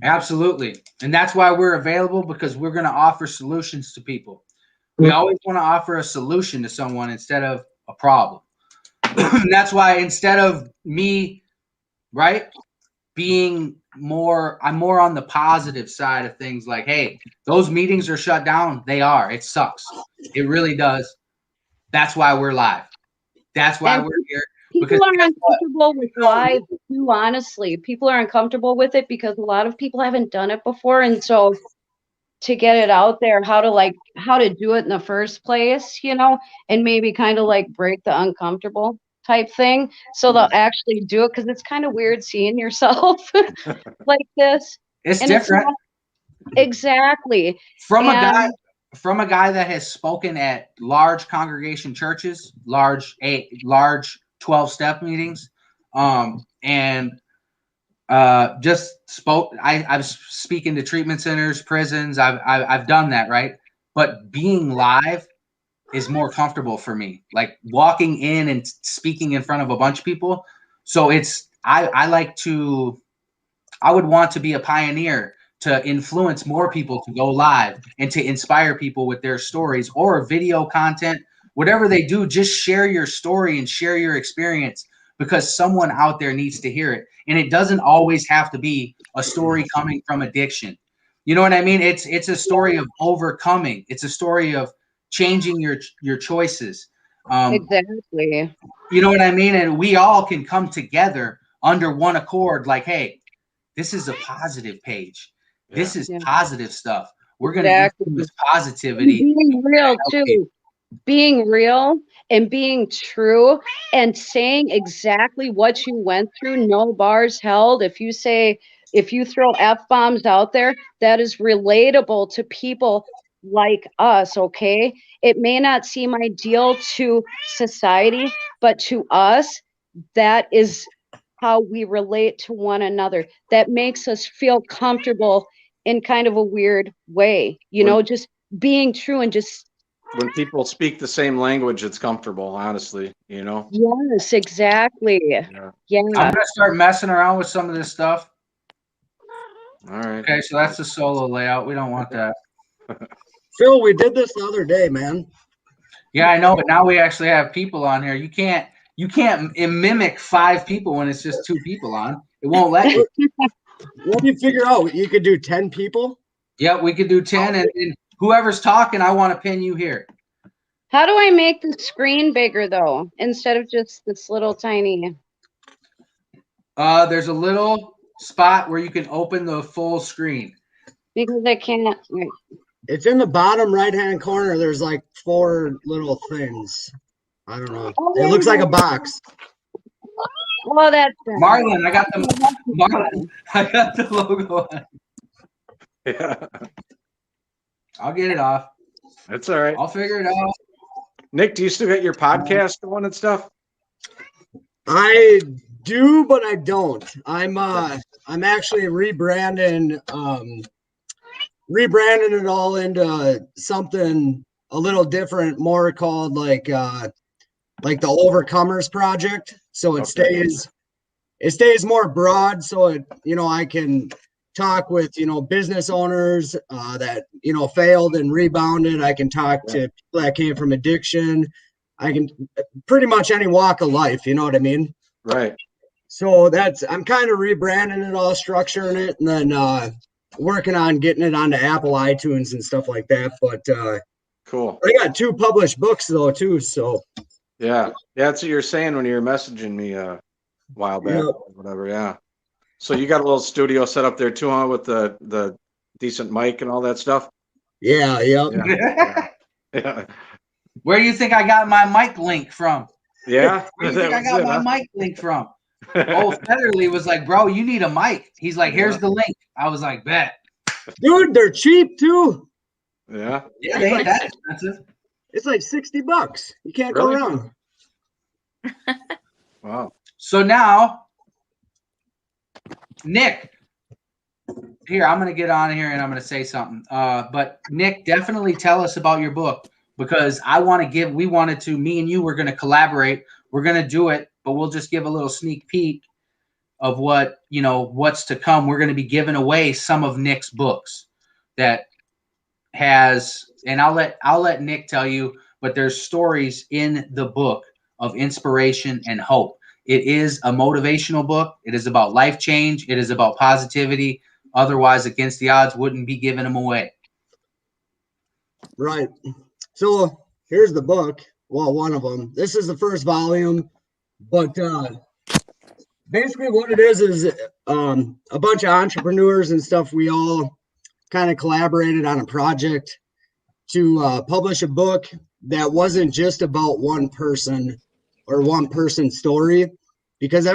Absolutely. And that's why we're available, because we're going to offer solutions to people. We always want to offer a solution to someone instead of a problem. That's why instead of me, being more, I'm more on the positive side of things. Like, hey, those meetings are shut down. They are. It sucks. It really does. That's why we're live. That's why we're here. People are uncomfortable with live too, honestly. People are uncomfortable with it because a lot of people haven't done it before. And so to get it out there, how to do it in the first place, and maybe kind of like break the uncomfortable type thing. So they'll actually do it, because it's kind of weird seeing yourself like this. It's different. Exactly. From a guy that has spoken at large congregation churches, large 12-step meetings, and just spoke. I was speaking to treatment centers, prisons. I've done that, right? But being live is more comfortable for me. Like walking in and speaking in front of a bunch of people. So I would want to be a pioneer to influence more people to go live and to inspire people with their stories or video content, whatever they do. Just share your story and share your experience, because someone out there needs to hear it. And it doesn't always have to be a story coming from addiction. You know what I mean? It's a story of overcoming. It's a story of changing your choices. Exactly. You know what I mean? And we all can come together under one accord, like, hey, this is a positive page. This is Yeah. positive stuff. We're going Exactly. to infuse positivity. Being real too. Being real and being true and saying exactly what you went through, no bars held. If you throw F-bombs out there, that is relatable to people like us, okay? It may not seem ideal to society, but to us, that is how we relate to one another. That makes us feel comfortable in kind of a weird way, just being true and just. When people speak the same language, it's comfortable, honestly, Yes, exactly. Yeah. Yeah. I'm going to start messing around with some of this stuff. All right. Okay, so that's the solo layout. We don't want that. Phil, we did this the other day, man. Yeah, I know, but now we actually have people on here. You can't mimic 5 people when it's just 2 people on. It won't let you. What do you figure out? You could do 10 people? Yeah, we could do 10, and whoever's talking, I want to pin you here. How do I make the screen bigger though, instead of just this little tiny? There's a little spot where you can open the full screen. Because I can't. Wait. It's in the bottom right-hand corner. There's like 4 little things. I don't know. It looks like a box. Oh, that's Marlon, I got the logo on. Yeah, I'll get it off. that's all right. I'll figure it out. Nick, do you still get your podcast going and stuff? I do, but I don't. I'm actually rebranding it all into something a little different, more called like the Overcomers Project. So it stays more broad, so I can talk with business owners that failed and rebounded. I can talk to people that came from addiction. I can pretty much any walk of life, you know what I mean? Right. So I'm kind of rebranding it all, structuring it, and then working on getting it onto Apple iTunes and stuff like that. But cool. I got 2 published books though too. So yeah, that's what you're saying when you were messaging me a while back, Yep. or whatever. Yeah. So you got a little studio set up there too, huh? With the decent mic and all that stuff. yeah. Yeah. Where do you think I got my mic link from? Yeah. Where do you think I got my mic link from? Oh, Featherly was like, bro, you need a mic. He's like, here's the link. I was like, bet. Dude, they're cheap too. Yeah. Yeah, they ain't that expensive. It's like $60. You can't Really? go wrong. Wow. So now, Nick, here, I'm going to get on here and I'm going to say something. But Nick, definitely tell us about your book, because me and you were going to collaborate. We're going to do it, but we'll just give a little sneak peek of what's to come. We're going to be giving away some of Nick's books that has, and I'll let Nick tell you, but there's stories in the book of inspiration and hope. It is a motivational book. It is about life change. It is about positivity. Otherwise, Against the Odds wouldn't be giving them away. Right. So here's the book. Well, one of them. This is the first volume, but basically what it is a bunch of entrepreneurs and stuff. We all kind of collaborated on a project to publish a book that wasn't just about one person or one person's story, because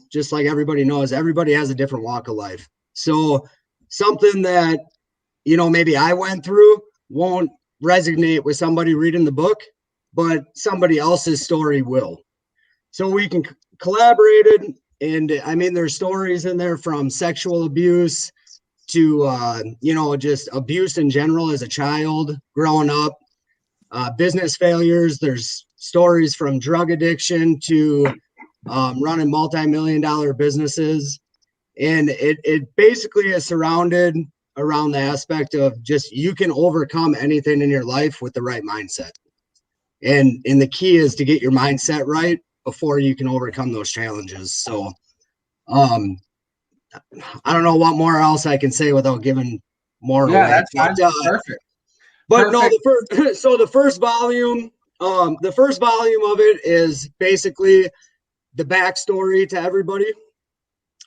just like everybody knows, everybody has a different walk of life. So something that, maybe I went through won't resonate with somebody reading the book, but somebody else's story will. So we can collaborate it. And there's stories in there from sexual abuse to, just abuse in general as a child growing up, business failures. There's stories from drug addiction to running multi-million-dollar businesses. And it basically is surrounded around the aspect of just you can overcome anything in your life with the right mindset. And the key is to get your mindset right before you can overcome those challenges. So, I don't know what more else I can say without giving more Yeah, away. that's fine. Perfect. But no, Perfect. the first volume of it is basically the backstory to everybody,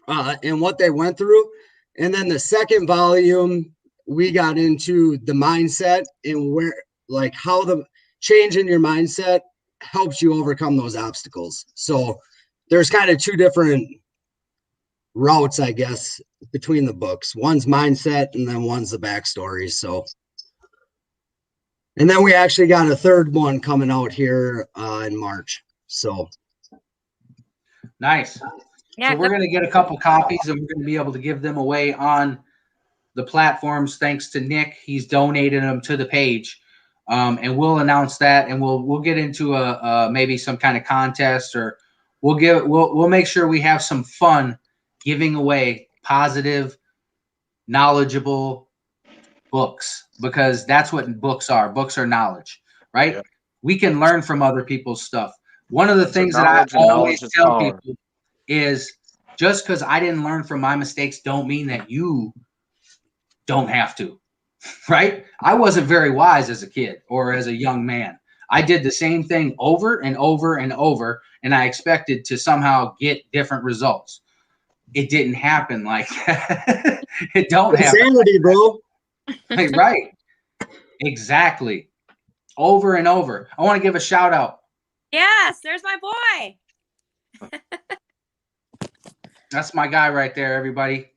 and what they went through. And then the second volume, we got into the mindset and where, like, how the change in your mindset helps you overcome those obstacles. So there's kind of two different routes, I guess, between the books. One's mindset and then one's the backstory. So, and then we actually got a third one coming out here in March. So Nice. Yeah, So we're going to get a couple copies and we're going to be able to give them away on the platforms. Thanks to Nick, he's donated them to the page, and we'll announce that, and we'll get into a maybe some kind of contest, or we'll make sure we have some fun giving away positive, knowledgeable books, because that's what books are. Books are knowledge, right? Yeah. We can learn from other people's stuff. One of the things that I knowledge, and always knowledge is tell power. people is, just because I didn't learn from my mistakes don't mean that you don't have to, right? I wasn't very wise as a kid or as a young man. I did the same thing over and over and over, and I expected to somehow get different results. It didn't happen like that. It don't happen. insanity, bro. Like, right. Exactly. Over and over. I want to give a shout out. yes, there's my boy. That's my guy right there, everybody.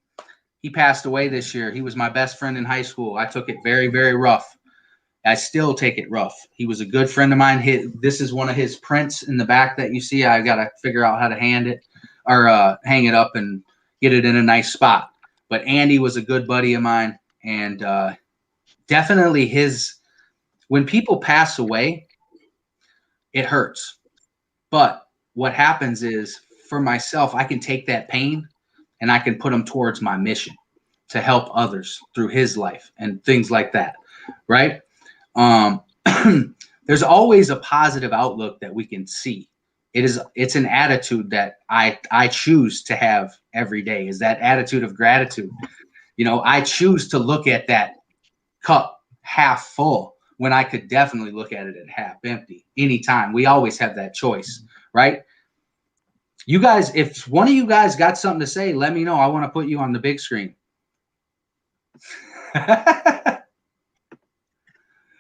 He passed away this year. He was my best friend in high school. I took it very, very rough. I still take it rough. He was a good friend of mine. This is one of his prints in the back that you see. I got to figure out how to hang it up and get it in a nice spot. But Andy was a good buddy of mine, and definitely when people pass away, it hurts. But what happens is, for myself, I can take that pain and I can put them towards my mission to help others through his life and things like that, right? There's always a positive outlook that we can see. It's an attitude that I choose to have every day, is that attitude of gratitude. I choose to look at that cup half full when I could definitely look at it at half empty anytime. We always have that choice, right? You guys, if one of you guys got something to say, let me know. I want to put you on the big screen.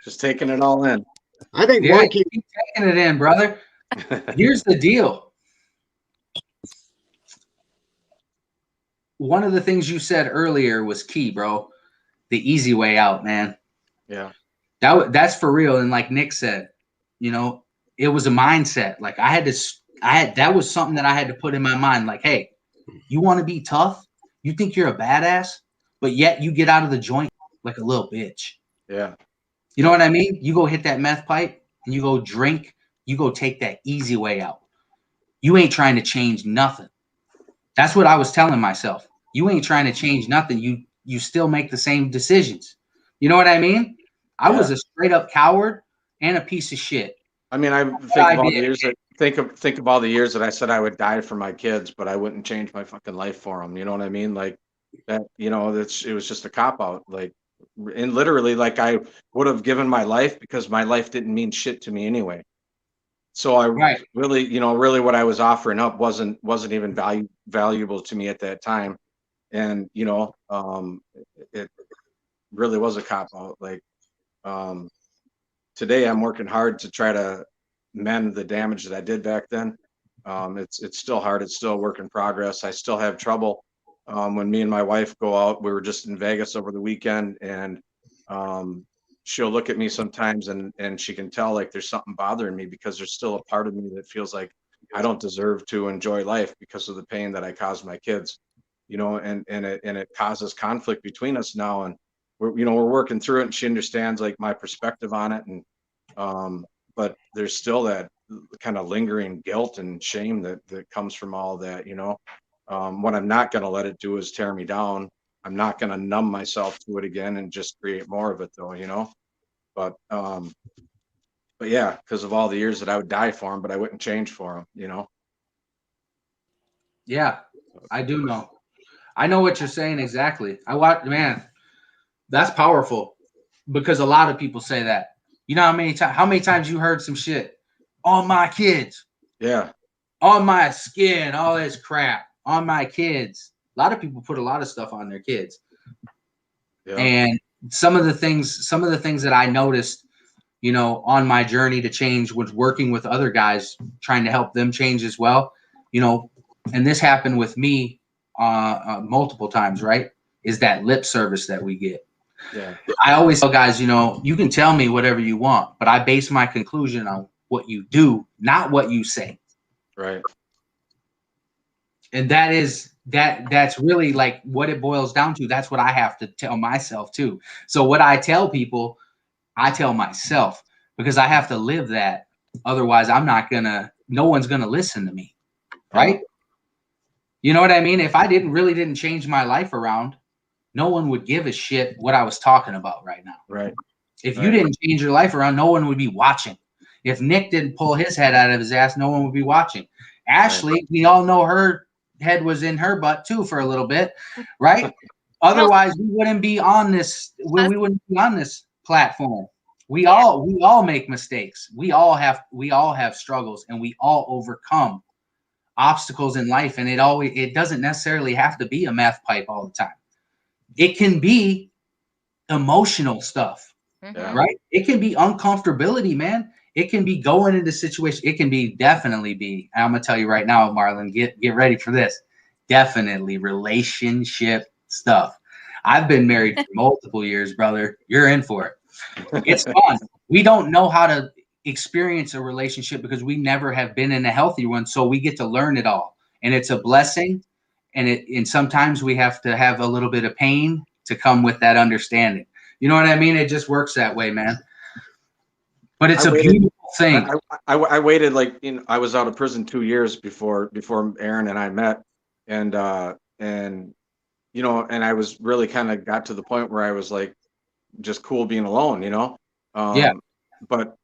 Just taking it all in. I think Yeah, one key. keep taking it in, brother. Here's the deal. One of the things you said earlier was key, bro. The easy way out, man. Yeah. That's for real. And like Nick said, it was a mindset. Like that was something that I had to put in my mind. Like, hey, you want to be tough? You think you're a badass, but yet you get out of the joint like a little bitch. Yeah. You know what I mean? You go hit that meth pipe and you go drink. You go take that easy way out. You ain't trying to change nothing. That's what I was telling myself. You ain't trying to change nothing. You still make the same decisions. You know what I mean? I was a straight up coward and a piece of shit. I mean, I think of all the years that think of all the years that I said I would die for my kids, but I wouldn't change my fucking life for them. You know what I mean? Like that. It was just a cop out. Like, and literally, like, I would have given my life because my life didn't mean shit to me anyway. So I really what I was offering up wasn't even valuable to me at that time, and it really was a cop out. Like, today I'm working hard to try to mend the damage that I did back then. It's still hard. It's still a work in progress. I still have trouble when me and my wife go out. We were just in Vegas over the weekend, and she'll look at me sometimes and she can tell like there's something bothering me, because there's still a part of me that feels like I don't deserve to enjoy life because of the pain that I caused my kids, and it causes conflict between us now. And we're working through it, and she understands like my perspective on it. And but there's still that kind of lingering guilt and shame that comes from all that. What I'm not going to let it do is tear me down. I'm not going to numb myself to it again and just create more of it, though. But but yeah, because of all the years that I would die for him, but I wouldn't change for him, you know? Yeah, I do know. I know what you're saying exactly. I watch, man, that's powerful because a lot of people say that. You know how many times you heard some shit on my kids, Yeah. on my skin, all this crap on my kids. A lot of people put a lot of stuff on their kids. Yeah. And some of the things that I noticed, you know, on my journey to change was working with other guys, trying to help them change as well, you know, and this happened with me multiple times, right? Is that lip service that we get. Yeah. I always tell guys, you know, you can tell me whatever you want, but I base my conclusion on what you do, not what you say. Right. And that's really like what it boils down to. That's what I have to tell myself too. So what I tell people, I tell myself because I have to live that. Otherwise, no one's gonna listen to me. Right? Yeah. You know what I mean? If I didn't change my life around, no one would give a shit what I was talking about right now. Right. If you Right. didn't change your life around, no one would be watching. If Nick didn't pull his head out of his ass, no one would be watching. Ashley, we all know her head was in her butt too for a little bit, right? Otherwise, we wouldn't be on this. We wouldn't be on this platform. We all make mistakes. We all have struggles, and we all overcome obstacles in life. And it doesn't necessarily have to be a meth pipe all the time. It can be emotional stuff, Yeah. right? It can be uncomfortability, man. It can be going into situations. It can be definitely be. I'm gonna tell you right now, Marlon, get ready for this. Definitely relationship stuff. I've been married for multiple years, brother. You're in for it. It's fun. We don't know how to experience a relationship because we never have been in a healthy one, so we get to learn it all, and it's a blessing. And sometimes we have to have a little bit of pain to come with that understanding. You know what I mean? It just works that way, man. But it's I a waited. beautiful thing. I waited like I was out of prison 2 years before Aaron and I met, and you know, and I was really kind of got to the point where I was like just cool being alone, you know. Yeah. But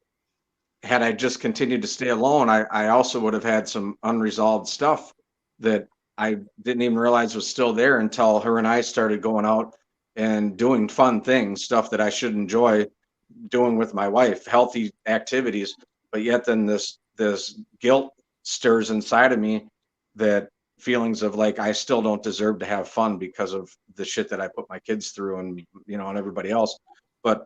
had I just continued to stay alone, I also would have had some unresolved stuff that I didn't even realize was still there until her and I started going out and doing fun things, stuff that I should enjoy doing with my wife, healthy activities. But yet then this guilt stirs inside of me, that feelings of like I still don't deserve to have fun because of the shit that I put my kids through, and you know, and everybody else. But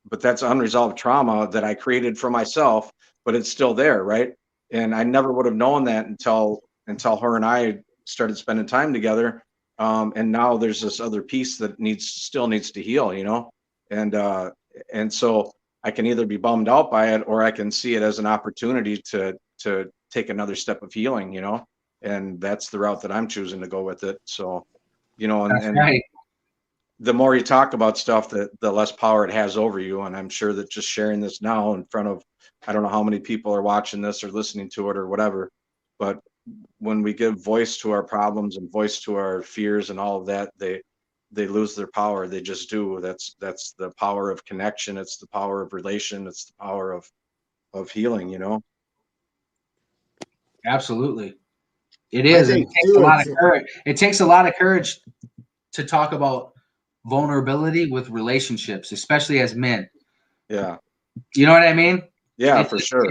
that's unresolved trauma that I created for myself, but it's still there, right? And I never would have known that until her and I started spending time together. And now there's this other piece that still needs to heal, you know? And so I can either be bummed out by it, or I can see it as an opportunity to take another step of healing, you know? And that's the route that I'm choosing to go with it. So, you know, That's and right. the more you talk about stuff, the less power it has over you. And I'm sure that just sharing this now in front of, I don't know how many people are watching this or listening to it or whatever, but when we give voice to our problems and voice to our fears and all of that, they lose their power. They just do. That's the power of connection. It's the power of relation. It's the power of healing, you know? Absolutely. It I is. And think it takes a too, lot it's of courage. It takes a lot of courage to talk about vulnerability with relationships, especially as men. Yeah. You know what I mean? Yeah, It's for sure.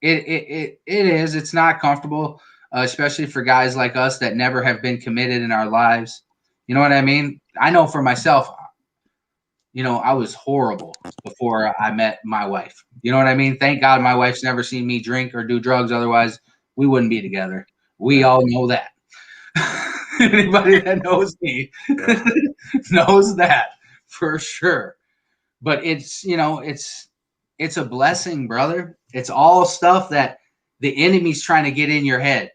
it is. It's not comfortable, especially for guys like us that never have been committed in our lives. You know what I mean? I know for myself, you know, I was horrible before I met my wife. You know what I mean? Thank God my wife's never seen me drink or do drugs. Otherwise, we wouldn't be together. We Yeah. all know that. Anybody that knows me Yeah. knows that for sure. But it's, you know, it's a blessing, brother. It's all stuff that the enemy's trying to get in your head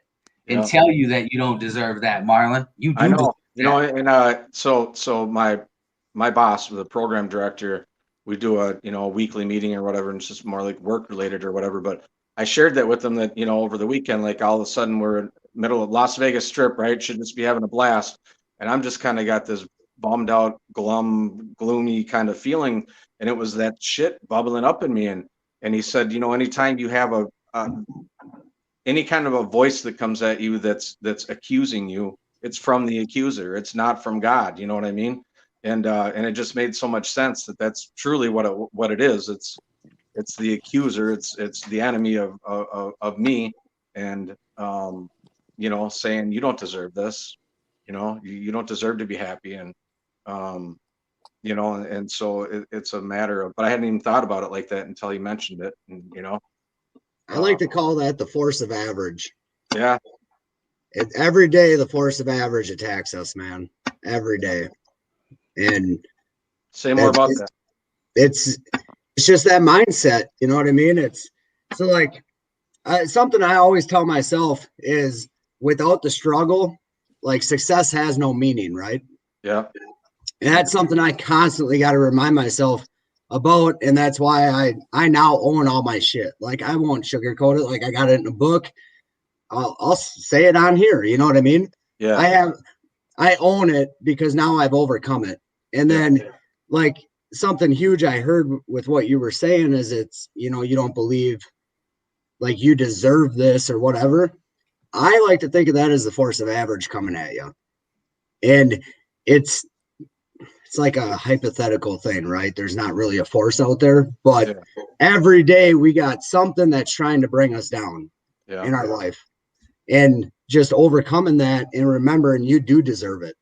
and Yeah. tell you that you don't deserve that, Marlon. You I do deserve know, you know, that. and so my boss, the program director, we do a weekly meeting or whatever, and it's just more like work related or whatever. But I shared that with them that, you know, over the weekend, like all of a sudden we're in the middle of Las Vegas Strip, right? Should just be having a blast. And I'm just kind of got this bummed out, gloomy kind of feeling. And it was that shit bubbling up in me. And he said, you know, anytime you have any kind of a voice that comes at you that's accusing you, it's from the accuser. It's not from God. You know what I mean? And it just made so much sense that that's truly what it is. It's the accuser. It's the enemy of me, and you know, saying you don't deserve this. You know, you don't deserve to be happy, and you know, and so it's a matter of. But I hadn't even thought about it like that until he mentioned it, and you know. I like to call that the force of average. Yeah. Every day, the force of average attacks us, man. Every day. And say more about that. It's just that mindset. You know what I mean? It's so like something I always tell myself is without the struggle, like success has no meaning, right? Yeah. And that's something I constantly got to remind myself about, and that's why I now own all my shit. Like I won't sugarcoat it. Like I got it in a book. I'll say it on here. You know what I mean? Yeah. I own it because now I've overcome it. And then like something huge I heard with what you were saying is it's, you know, you don't believe like you deserve this or whatever. I like to think of that as the force of average coming at you. And it's like a hypothetical thing, right? There's not really a force out there, but every day we got something that's trying to bring us down in our life. And just overcoming that and remembering you do deserve it.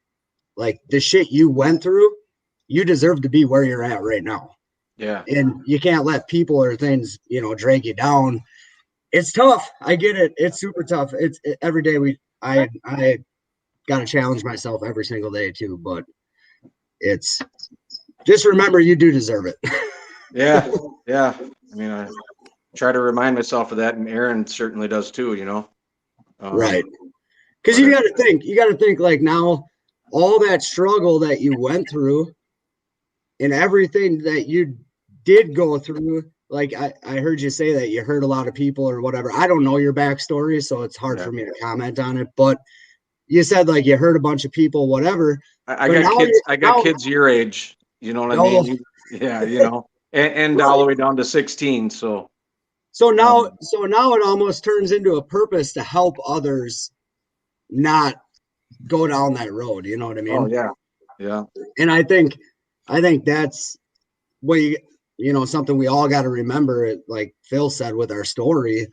Like the shit you went through, you deserve to be where you're at right now. Yeah. And you can't let people or things, you know, drag you down. It's tough. I get it. It's super tough. Every day I got to challenge myself every single day too, but it's just remember you do deserve it. Yeah. I mean, I try to remind myself of that, and Aaron certainly does too, you know. Right. Because you got to think like now all that struggle that you went through and everything that you did go through. Like I heard you say that you hurt a lot of people or whatever. I don't know your backstory, so it's hard for me to comment on it. But you said like you hurt a bunch of people, whatever. I got kids your age. You know what I mean? Yeah, you know, and all the way down to 16. So now it almost turns into a purpose to help others not go down that road. You know what I mean? Oh yeah. And I think that's what you know, something we all got to remember. Like Phil said with our story,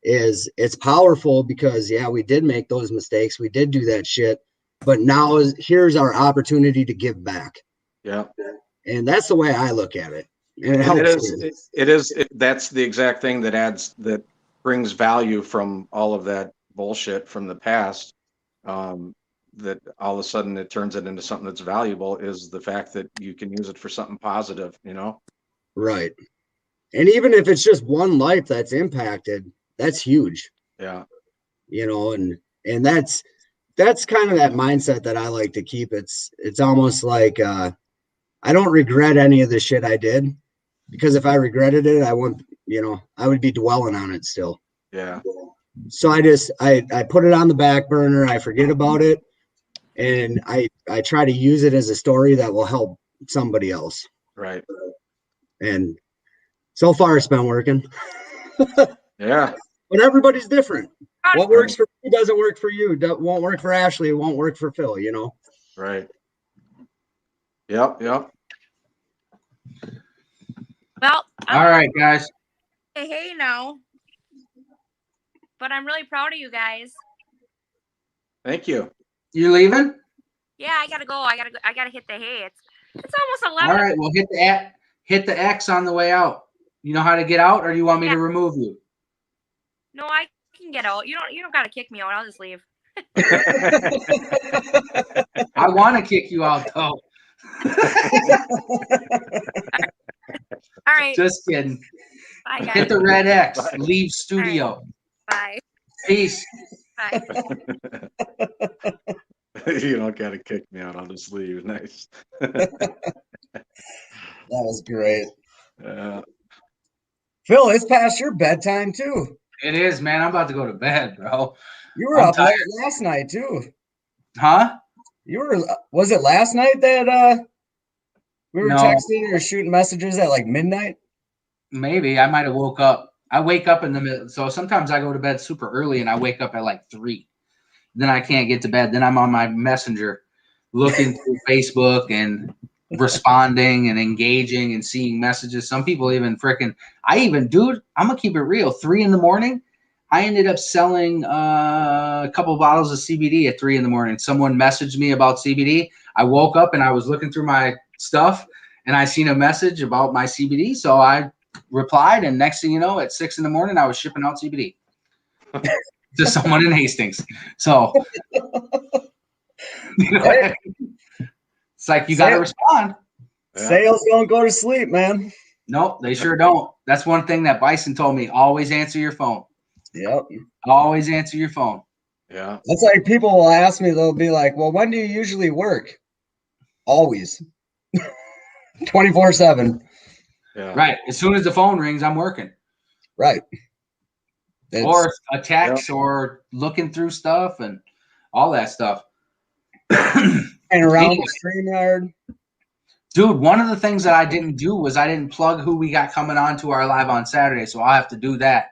is it's powerful because we did make those mistakes, we did do that shit, but now here's our opportunity to give back. Yeah. And that's the way I look at it. And it helps. That's the exact thing that brings value from all of that bullshit from the past. That all of a sudden it turns it into something that's valuable is the fact that you can use it for something positive, you know? Right. And even if it's just one life that's impacted, that's huge. Yeah. You know, and that's kind of that mindset that I like to keep. It's almost like I don't regret any of the shit I did, because if I regretted it, I wouldn't, you know, I would be dwelling on it still. Yeah. So I put it on the back burner. I forget about it. And I try to use it as a story that will help somebody else. Right. And so far it's been working. Yeah. But everybody's different. What works for you doesn't work for you. Won't work for Ashley. It won't work for Phil, you know? Right. Yep. Well, all right, guys. Hey now. But I'm really proud of you guys. Thank you. You leaving? Yeah, I gotta go. I gotta hit the hay. It's almost 11. All right, well hit the X on the way out. You know how to get out, or do you want me to remove you? No, I can get out. You don't gotta kick me out. I'll just leave. I want to kick you out though. All right. Just kidding. Bye, guys. Hit the red X. Bye. Leave studio. Right. Bye. Peace. Bye. You don't gotta kick me out. I'll just leave. Nice. That was great. Phil, it's past your bedtime too. It is, man. I'm about to go to bed, bro. You were up late last night too. Huh? Was it last night that we were texting or shooting messages at like midnight? Maybe I might have woke up. I wake up in the middle. So sometimes I go to bed super early and I wake up at like 3. Then I can't get to bed. Then I'm on my messenger looking through Facebook and responding and engaging and seeing messages. Some people even dude, I'm gonna keep it real. 3 in the morning, I ended up selling a couple bottles of CBD at 3 in the morning. Someone messaged me about CBD. I woke up and I was looking through my stuff and I seen a message about my CBD. So I replied, and next thing you know, at 6 in the morning, I was shipping out CBD to someone in Hastings. So you know, Hey. it's like you got to respond. Sales don't go to sleep, man. Nope, they sure don't. That's one thing that Bison told me. Always answer your phone. Yep. Always answer your phone. Yeah. That's like people will ask me, they'll be like, well, when do you usually work? Always. 24/7. Yeah. Right. As soon as the phone rings, I'm working. Right. Or a text or looking through stuff and all that stuff. And around the StreamYard. Dude, one of the things that I didn't do was I didn't plug who we got coming on to our live on Saturday. So I'll have to do that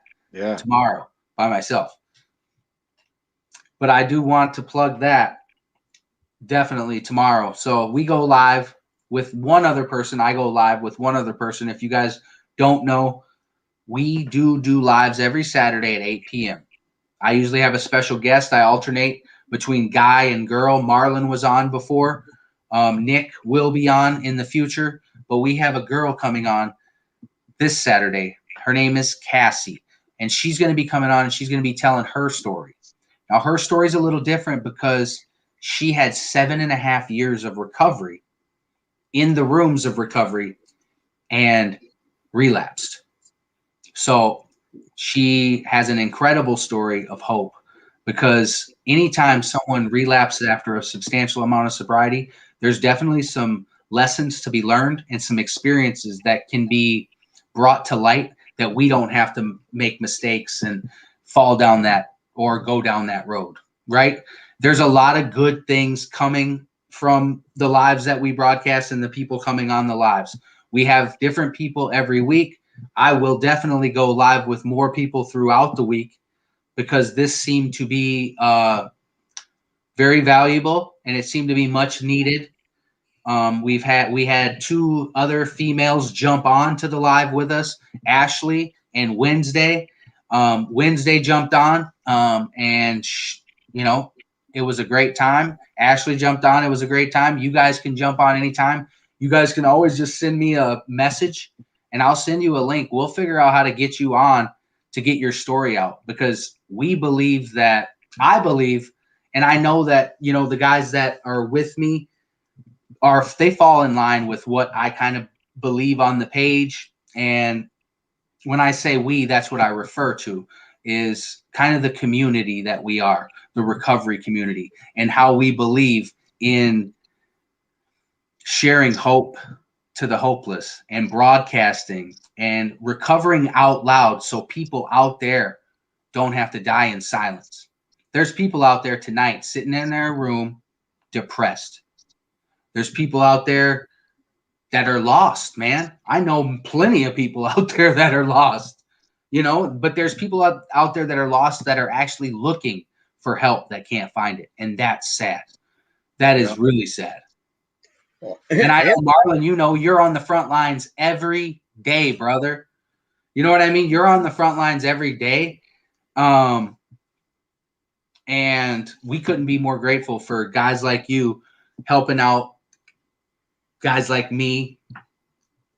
tomorrow by myself. But I do want to plug that definitely tomorrow. So we go live with one other person. I go live with one other person. If you guys don't know, we do lives every Saturday at 8 p.m. I usually have a special guest. I alternate between guy and girl. Marlon was on before. Nick will be on in the future, but we have a girl coming on this Saturday. Her name is Cassie, and she's going to be coming on and she's going to be telling her story. Now, her story is a little different because she had 7.5 years of recovery in the rooms of recovery and relapsed. So she has an incredible story of hope, because anytime someone relapses after a substantial amount of sobriety, there's definitely some lessons to be learned and some experiences that can be brought to light that we don't have to make mistakes and fall down that or go down that road, right? There's a lot of good things coming from the lives that we broadcast and the people coming on the lives. We have different people every week. I will definitely go live with more people throughout the week because this seemed to be very valuable and it seemed to be much needed. We had 2 other females jump on to the live with us, Ashley and Wednesday. Wednesday jumped on, and it was a great time. Ashley jumped on. It was a great time. You guys can jump on anytime. You guys can always just send me a message and I'll send you a link. We'll figure out how to get you on to get your story out, because I believe, and I know that, the guys that are with me they fall in line with what I kind of believe on the page. And when I say we, that's what I refer to, is kind of the community that we are, the recovery community, and how we believe in sharing hope to the hopeless and broadcasting and recovering out loud so people out there don't have to die in silence. There's people out there tonight sitting in their room depressed. There's people out there that are lost, man. I know plenty of people out there that are lost, but there's people out there that are lost that are actually looking for help that can't find it. And that's sad. That is really sad. And I know, Marlon, you're on the front lines every day, brother. You know what I mean? You're on the front lines every day. And we couldn't be more grateful for guys like you helping out guys like me,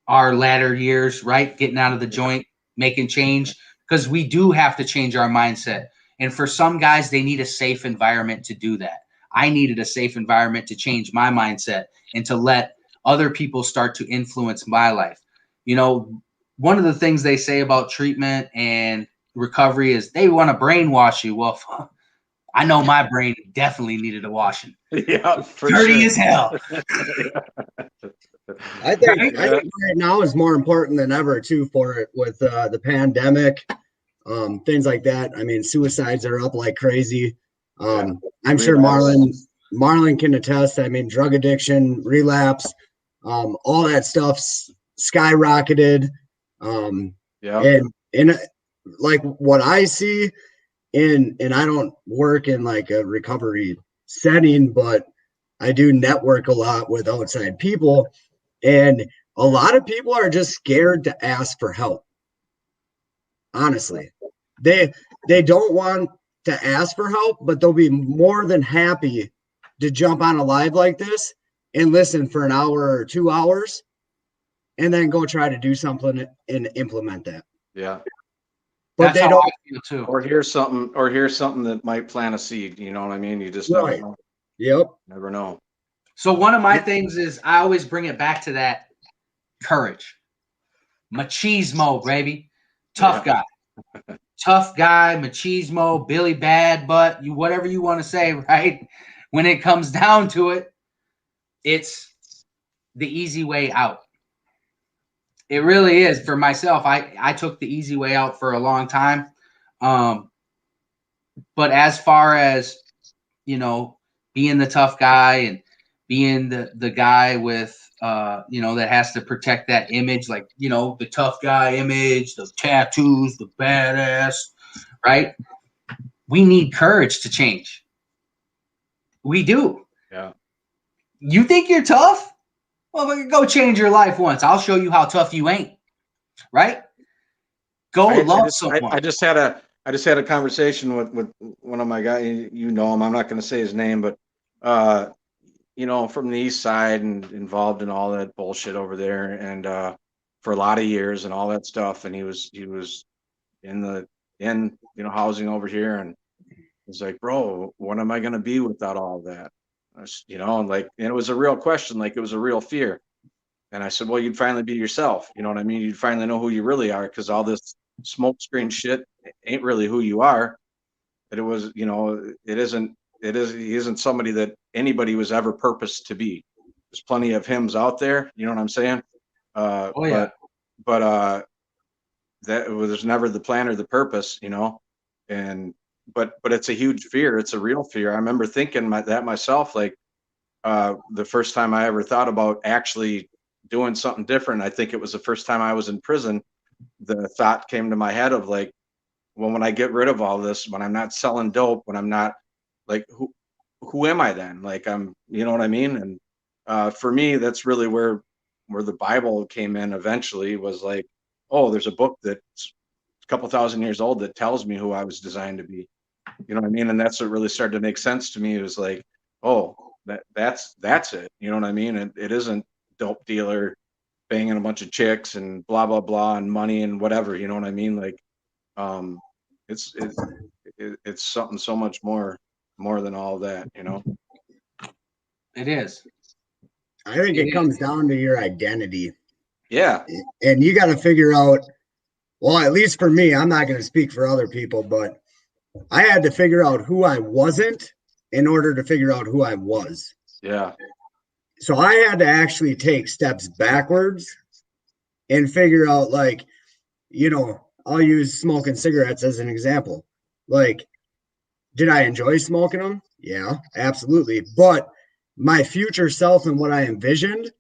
our latter years, right? Getting out of the joint, making change, because we do have to change our mindset. And for some guys, they need a safe environment to do that. I needed a safe environment to change my mindset and to let other people start to influence my life. One of the things they say about treatment and recovery is they want to brainwash you. Well, I know my brain definitely needed a washing. Yeah, for dirty sure. as hell. I think right now is more important than ever too, for it with the pandemic, things like that. I mean, suicides are up like crazy. I'm sure Marlon can attest. I mean, drug addiction, relapse, all that stuff's skyrocketed. Yeah. And like what I see and I don't work in like a recovery setting, but I do network a lot with outside people, and a lot of people are just scared to ask for help. Honestly, they they don't want to ask for help, but they'll be more than happy to jump on a live like this and listen for an hour or 2 hours, and then go try to do something and implement that. Yeah. But That's they how don't. I feel too. Or here's something that might plant a seed. You know what I mean? You just Right. Yep. never know. So one of my things is I always bring it back to that courage. Machismo, baby. Tough guy. Tough guy, machismo, Billy Bad Butt, you whatever you want to say, right? When it comes down to it, it's the easy way out. It really is. For myself, I took the easy way out for a long time. But as far as, being the tough guy and being the guy with that has to protect that image, like, the tough guy image, the tattoos, the badass, right? We need courage to change. We do. Yeah. You think you're tough? Well, go change your life once. I'll show you how tough you ain't. Right? Go love someone. I just had a conversation with one of my guys. You know him. I'm not going to say his name, but from the east side and involved in all that bullshit over there, and for a lot of years and all that stuff. And he was in housing over here, and he's like, bro, what am I going to be without all of that? And it was a real question, like it was a real fear. And I said, well, you'd finally be yourself. You know what I mean? You'd finally know who you really are, because all this smoke screen shit ain't really who you are. But it was, he isn't somebody that anybody was ever purposed to be. There's plenty of hymns out there. You know what I'm saying? Oh yeah. But that was never the plan or the purpose, and but it's a huge fear. It's a real fear. I remember thinking that myself, like the first time I ever thought about actually doing something different. I think it was the first time I was in prison. The thought came to my head of like, well, when I get rid of all this, when I'm not selling dope, when I'm not, like, who am I then? Like, you know what I mean? And for me, that's really where the Bible came in eventually, was like, oh, there's a book that's a couple thousand years old that tells me who I was designed to be. You know what I mean? And that's what really started to make sense to me. It was like, oh, that's it. You know what I mean? It isn't dope dealer banging a bunch of chicks and blah blah blah and money and whatever. You know what I mean? Like, it's something so much more than all that. It is. I think it comes down to your identity. Yeah. And you got to figure out, well, at least for me, I'm not going to speak for other people, but I had to figure out who I wasn't in order to figure out who I was. Yeah. So I had to actually take steps backwards and figure out, like, I'll use smoking cigarettes as an example. Like, did I enjoy smoking them? Yeah, absolutely. But my future self and what I envisioned,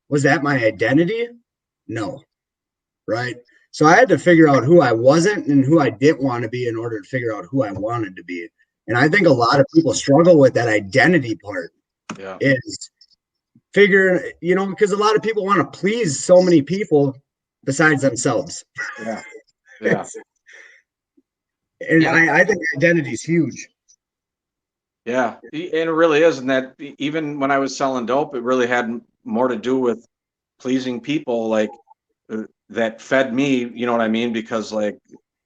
was that my identity? No. Right? So I had to figure out who I wasn't and who I didn't want to be in order to figure out who I wanted to be. And I think a lot of people struggle with that identity part. Yeah. Is figuring, because a lot of people want to please so many people besides themselves. Yeah. Yeah. And I think identity is huge. Yeah. And it really is. And that even when I was selling dope, it really had more to do with pleasing people, like, that fed me, you know what I mean? Because like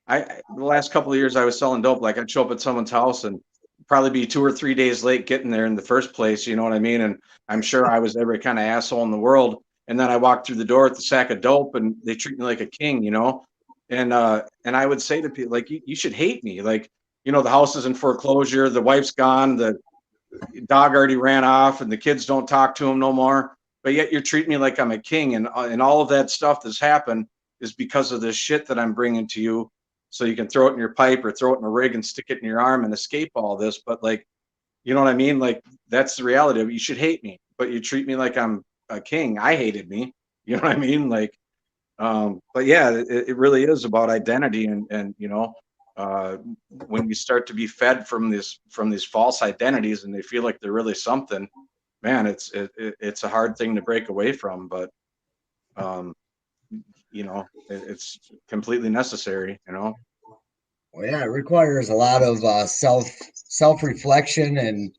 the last couple of years I was selling dope, like I'd show up at someone's house and probably be 2 or 3 days late getting there in the first place, you know what I mean? And I'm sure I was every kind of asshole in the world. And then I walked through the door with the sack of dope and they treat me like a king, And I would say to people, like, you should hate me. Like, the house is in foreclosure, the wife's gone, the dog already ran off, and the kids don't talk to him no more. But yet you're treating me like I'm a king, and all of that stuff that's happened is because of this shit that I'm bringing to you, so you can throw it in your pipe or throw it in a rig and stick it in your arm and escape all this. But like, you know what I mean? Like, that's the reality of it. You should hate me, but you treat me like I'm a king. I hated me. You know what I mean? Like, But yeah, it really is about identity, and you know, when you start to be fed from these false identities, and they feel like they're really something, man, it's a hard thing to break away from. But you know, it's completely necessary. You know. Well, yeah, it requires a lot of self reflection and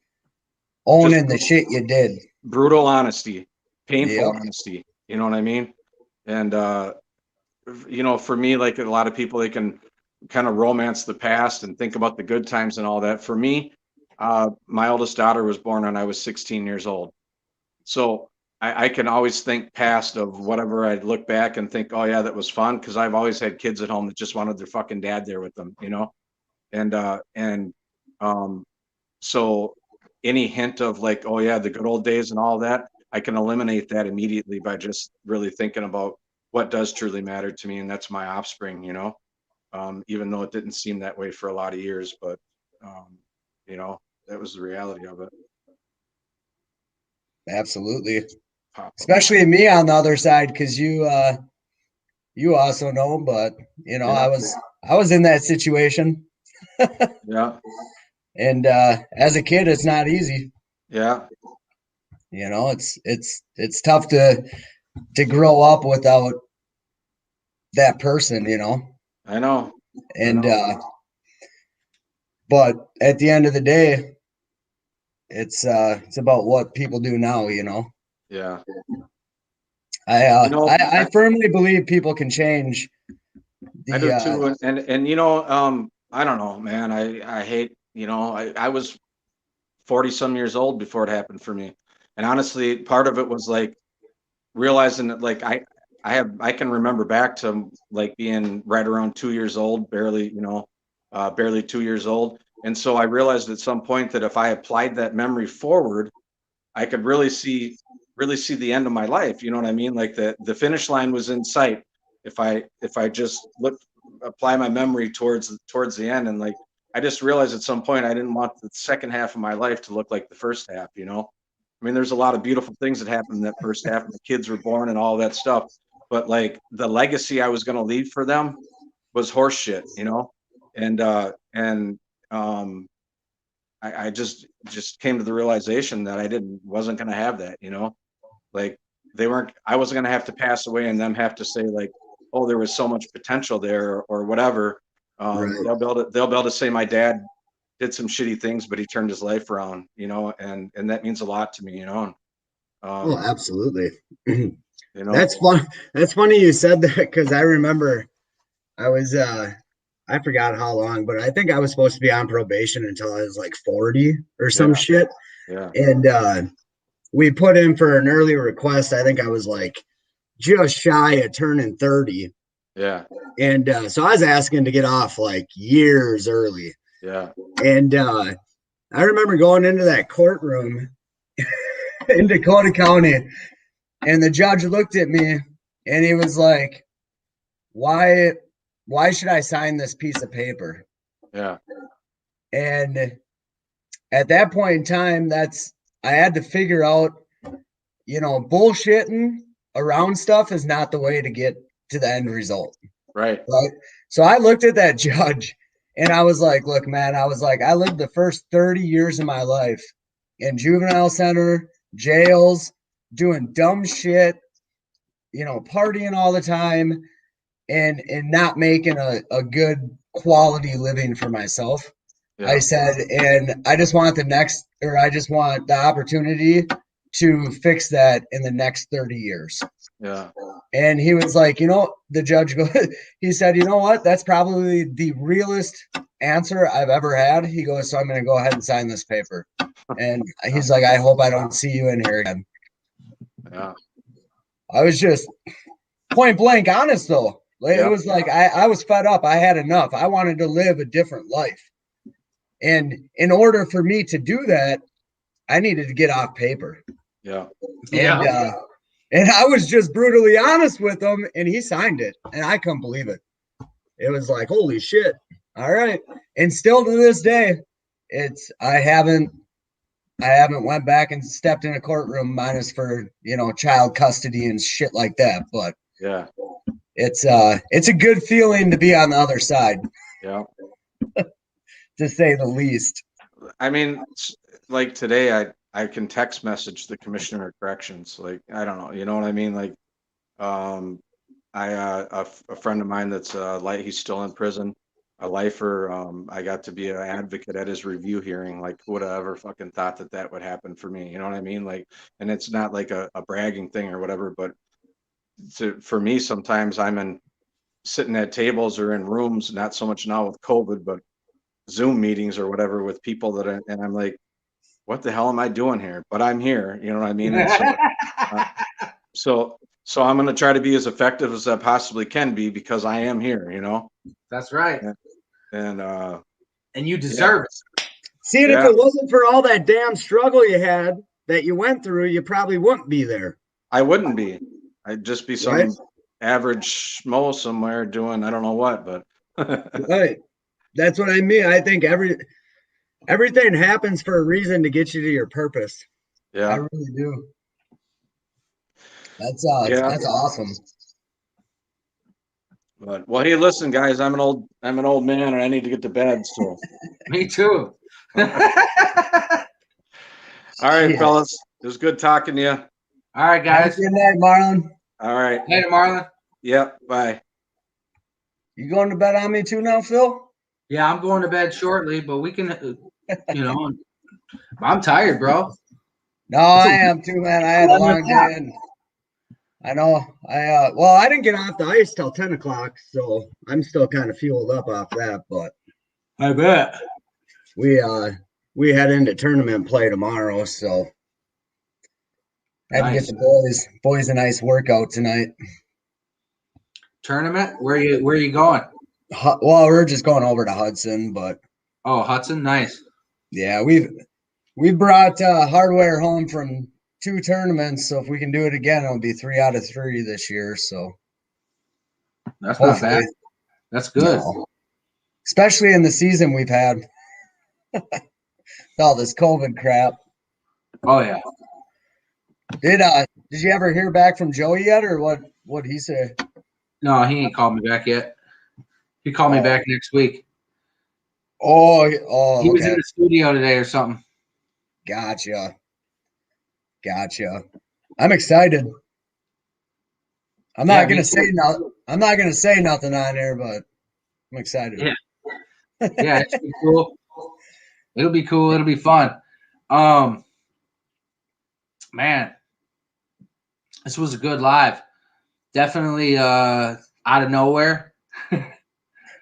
owning the shit you did. Brutal honesty, painful Yep. honesty. You know what I mean? And you know, for me, like a lot of people, they can kind of romance the past and think about the good times and all that. For me, my oldest daughter was born when I was 16 years old. So I can always think past of whatever I'd look back and think, oh yeah, that was fun. Cause I've always had kids at home that just wanted their fucking dad there with them, you know? And so any hint of like, oh yeah, the good old days and all that, I can eliminate that immediately by just really thinking about what does truly matter to me, and that's my offspring, you know. Even though it didn't seem that way for a lot of years, but you know, that was the reality of it. Absolutely. Pop 'em. Especially me on the other side, because you also know, but you know, Yeah. I was in that situation. Yeah, And as a kid, it's not easy. yeah, You know, it's tough to grow up without that person, you know. I know. And but at the end of the day, it's about what people do now, you know. Yeah. I You know, I firmly believe people can change I do the too, and you know, I don't know, man. I hate, you know, I was 40 some years old before it happened for me, and honestly, part of it was like realizing that like I can remember back to like being right around 2 years old, barely, you know, barely 2 years old. And so I realized at some point that if I applied that memory forward, I could really see the end of my life. You know what I mean? Like the finish line was in sight. If I just apply my memory towards the end, and like I just realized at some point I didn't want the second half of my life to look like the first half, you know? I mean, there's a lot of beautiful things that happened in that first half, and the kids were born and all that stuff. But like the legacy I was going to leave for them was horse shit, you know? And um, I just came to the realization that wasn't going to have that, you know? Like I wasn't going to have to pass away and them have to say like, oh, there was so much potential there or whatever. right. They'll be able to say my dad did some shitty things, but he turned his life around, you know, and that means a lot to me, you know. Oh, absolutely. You know, That's fun. That's funny you said that, because I remember I was I forgot how long, but I think I was supposed to be on probation until I was like 40 or some yeah, shit. yeah, And we put in for an early request. I think I was like just shy of turning 30. yeah, And so I was asking to get off like years early. yeah, And I remember going into that courtroom in Dakota County, and the judge looked at me and he was like, why should I sign this piece of paper? yeah, And at that point in time, I had to figure out, you know, bullshitting around stuff is not the way to get to the end result. right, Right. So I looked at that judge and I was like, look, man, I was like, I lived the first 30 years of my life in juvenile center, jails, doing dumb shit, you know, partying all the time, and not making a good quality living for myself. I yeah, said, and I just want the opportunity to fix that in the next 30 years. yeah, And he was like, you know, the judge he said, you know what? That's probably the realest answer I've ever had. He goes, so I'm going to go ahead and sign this paper. And he's like, I hope I don't see you in here again. yeah, I was just point blank honest though. Like, yeah, it was like, I was fed up. I had enough. I wanted to live a different life. And in order for me to do that, I needed to get off paper. yeah, And I was just brutally honest with him, and he signed it, and I couldn't believe it. It was like, holy shit! All right, and still to this day, I haven't went back and stepped in a courtroom minus for, you know, child custody and shit like that. But yeah. it's a good feeling to be on the other side, Yeah. to say the least. I mean, like today, I can text message the commissioner of corrections. Like, I don't know, you know what I mean? Like, a friend of mine that's like, he's still in prison, a lifer. I got to be an advocate at his review hearing. Like, who would have ever fucking thought that that would happen for me? You know what I mean? Like, and it's not like a bragging thing or whatever, but for me, sometimes sitting at tables or in rooms, not so much now with COVID, but Zoom meetings or whatever with people and I'm like, what the hell am I doing here? But I'm here, you know what I mean? And so I'm going to try to be as effective as I possibly can be because I am here, you know? That's right. And you deserve it. See, and if it wasn't for all that damn struggle you had that you went through, you probably wouldn't be there. I wouldn't be. I'd just be some average schmo somewhere doing, I don't know what, but. Right. That's what I mean. I think everything happens for a reason to get you to your purpose. Yeah. I really do. That's awesome. But well, hey, listen, guys, I'm an old man and I need to get to bed. So me too. All right, fellas. It was good talking to you. All right, guys. Good night, Marlon. All right. Later, Marlon. Yep. Bye. You going to bed on me too now, Phil? Yeah, I'm going to bed shortly, but we can, I'm tired, bro. No, I am too, man. I had a long day. And I know. I didn't get off the ice till 10 o'clock, so I'm still kind of fueled up off that. But I bet we head into tournament play tomorrow, so had to get the boys a nice workout tonight. Tournament? Where are you going? Well, we're just going over to Hudson, but Hudson, nice. Yeah, we brought hardware home from 2 tournaments, so if we can do it again, it'll be 3 out of 3 this year. So that's not bad. That's good, especially in the season we've had. All this COVID crap. Oh yeah. Did you ever hear back from Joey yet, or what he say? No, he ain't called me back yet. He called me back next week. He was in the studio today or something. Gotcha. I'm excited. I'm not gonna say nothing on there, but I'm excited. Yeah. Yeah, it's cool. It'll be cool. It'll be fun. Man, this was a good live. Definitely out of nowhere.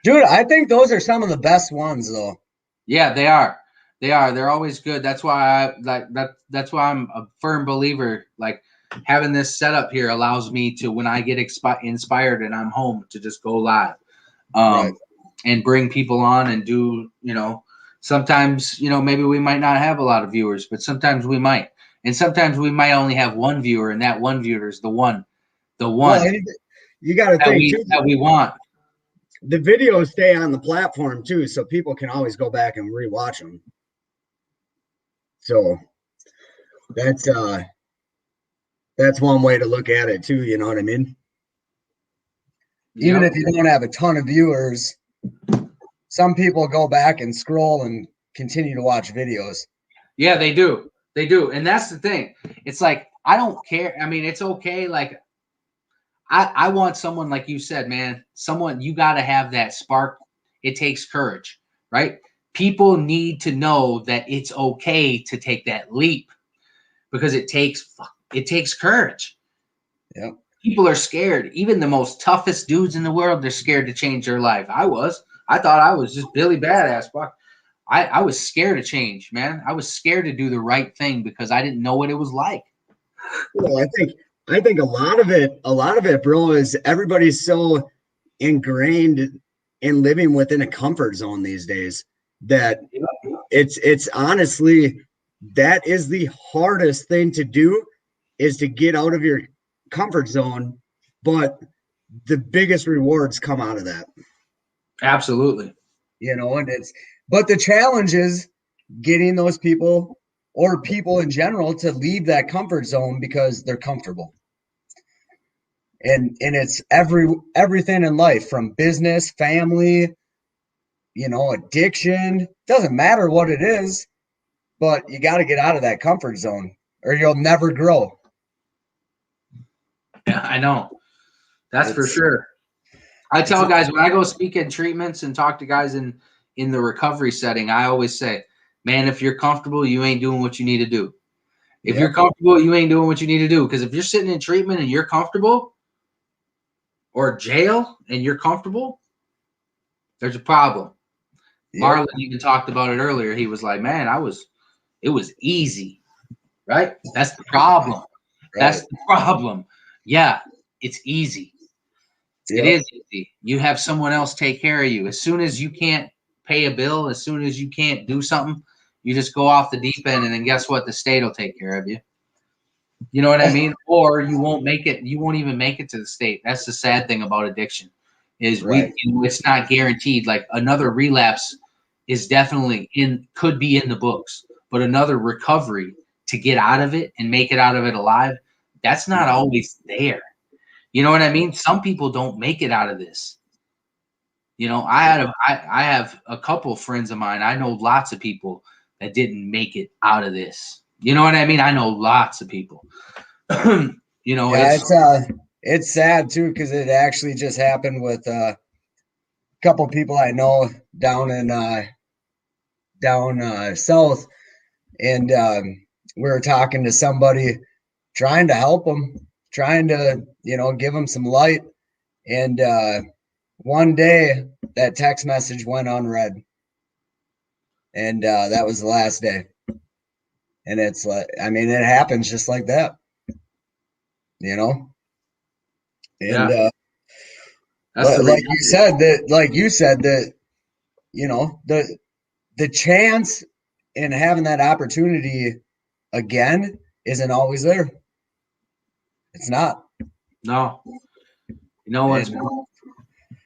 Dude, I think those are some of the best ones, though. Yeah, they are. They're always good. That's why that's why I'm a firm believer. Like having this setup here allows me to, when I get inspired and I'm home, to just go live, and bring people on and do. Sometimes maybe we might not have a lot of viewers, but sometimes we might, and sometimes we might only have one viewer, and that one viewer is the one. Well, you got to think that we want. The videos stay on the platform too, so people can always go back and rewatch them. So that's one way to look at it too. You know what I mean? Even if you don't have a ton of viewers, some people go back and scroll and continue to watch videos. Yeah, they do. And that's the thing. It's like, I don't care. I mean, it's okay. Like, I want someone, like you said, man, you got to have that spark. It takes courage, right? People need to know that it's okay to take that leap, because it takes courage. Yeah. People are scared. Even the most toughest dudes in the world, they're scared to change their life. I thought I was just Billy Badass. I was scared to change, man. I was scared to do the right thing because I didn't know what it was like. Well, I think a lot of it, bro, is everybody's so ingrained in living within a comfort zone these days that it's honestly, that is the hardest thing to do, is to get out of your comfort zone, but the biggest rewards come out of that. Absolutely. But the challenge is getting those people, or people in general, to leave that comfort zone because they're comfortable. and it's everything in life, from business, family, addiction. Doesn't matter what it is, but you got to get out of that comfort zone or you'll never grow. Yeah, I know. That's for It's- sure. I tell guys when I go speak at treatments and talk to guys in the recovery setting, I always say, man, if you're comfortable, you ain't doing what you need to do. If Yep. you're comfortable, you ain't doing what you need to do. Because if you're sitting in treatment and you're comfortable, or jail and you're comfortable, there's a problem. Yep. Marlon even talked about it earlier. He was like, man, it was easy, right? That's the problem. That's Right. the problem. Yeah, it's easy. It Yep. is easy. You have someone else take care of you. As soon as you can't pay a bill, as soon as you can't do something, you just go off the deep end, and then guess what? The state will take care of you. You know what I mean? Or you won't make it. You won't even make it to the state. That's the sad thing about addiction, is Right. it's not guaranteed. Like another relapse is definitely could be in the books, but another recovery to get out of it and make it out of it alive, that's not always there. You know what I mean? Some people don't make it out of this. I have a couple friends of mine. I know lots of people that didn't make it out of this. You know what I mean? I know lots of people. Yeah, it's sad too, because it actually just happened with a couple people I know down in down south, and we were talking to somebody trying to help them, trying to give them some light, and one day that text message went unread, and that was the last day. And it's like, I mean, it happens just like that, and Yeah. That's like you said that the chance in having that opportunity again isn't always there. It's not. No. No one's And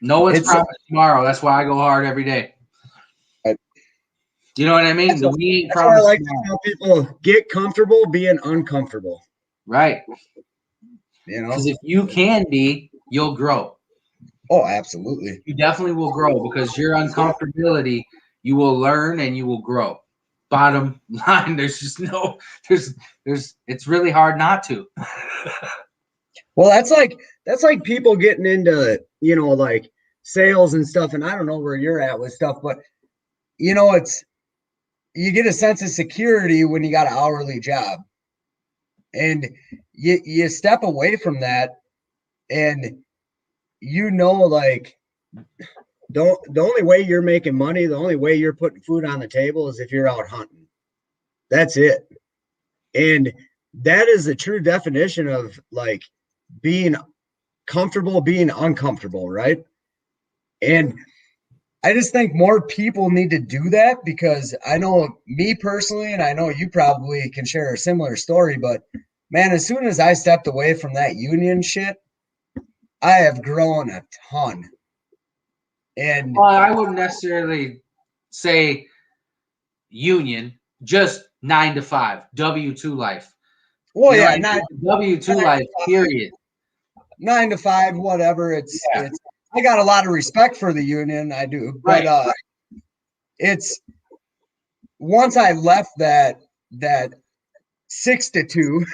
promised tomorrow. That's why I go hard every day. You know what I mean? We ain't that's why I promised like to tomorrow. tell people, get comfortable being uncomfortable. Right. Because if you can be, you'll grow. Oh, absolutely. You definitely will grow, because your uncomfortability, you will learn and you will grow. Bottom line, there's just no, it's really hard not to. Well, that's like people getting into, like sales and stuff. And I don't know where you're at with stuff, but you get a sense of security when you got an hourly job, and you step away from that, and like the only way you're making money, the only way you're putting food on the table is if you're out hunting. That's it. And that is the true definition of like being comfortable, being uncomfortable, right? And I just think more people need to do that, because I know me personally, and I know you probably can share a similar story, but man, as soon as I stepped away from that union shit, I have grown a ton. And Well, I wouldn't necessarily say union, just 9 to 5, W-2 life. well, You know yeah, what I not mean? W-2 life, period. 9 to 5, whatever. It's I got a lot of respect for the union, I do, but Right. It's once I left that 6 to 2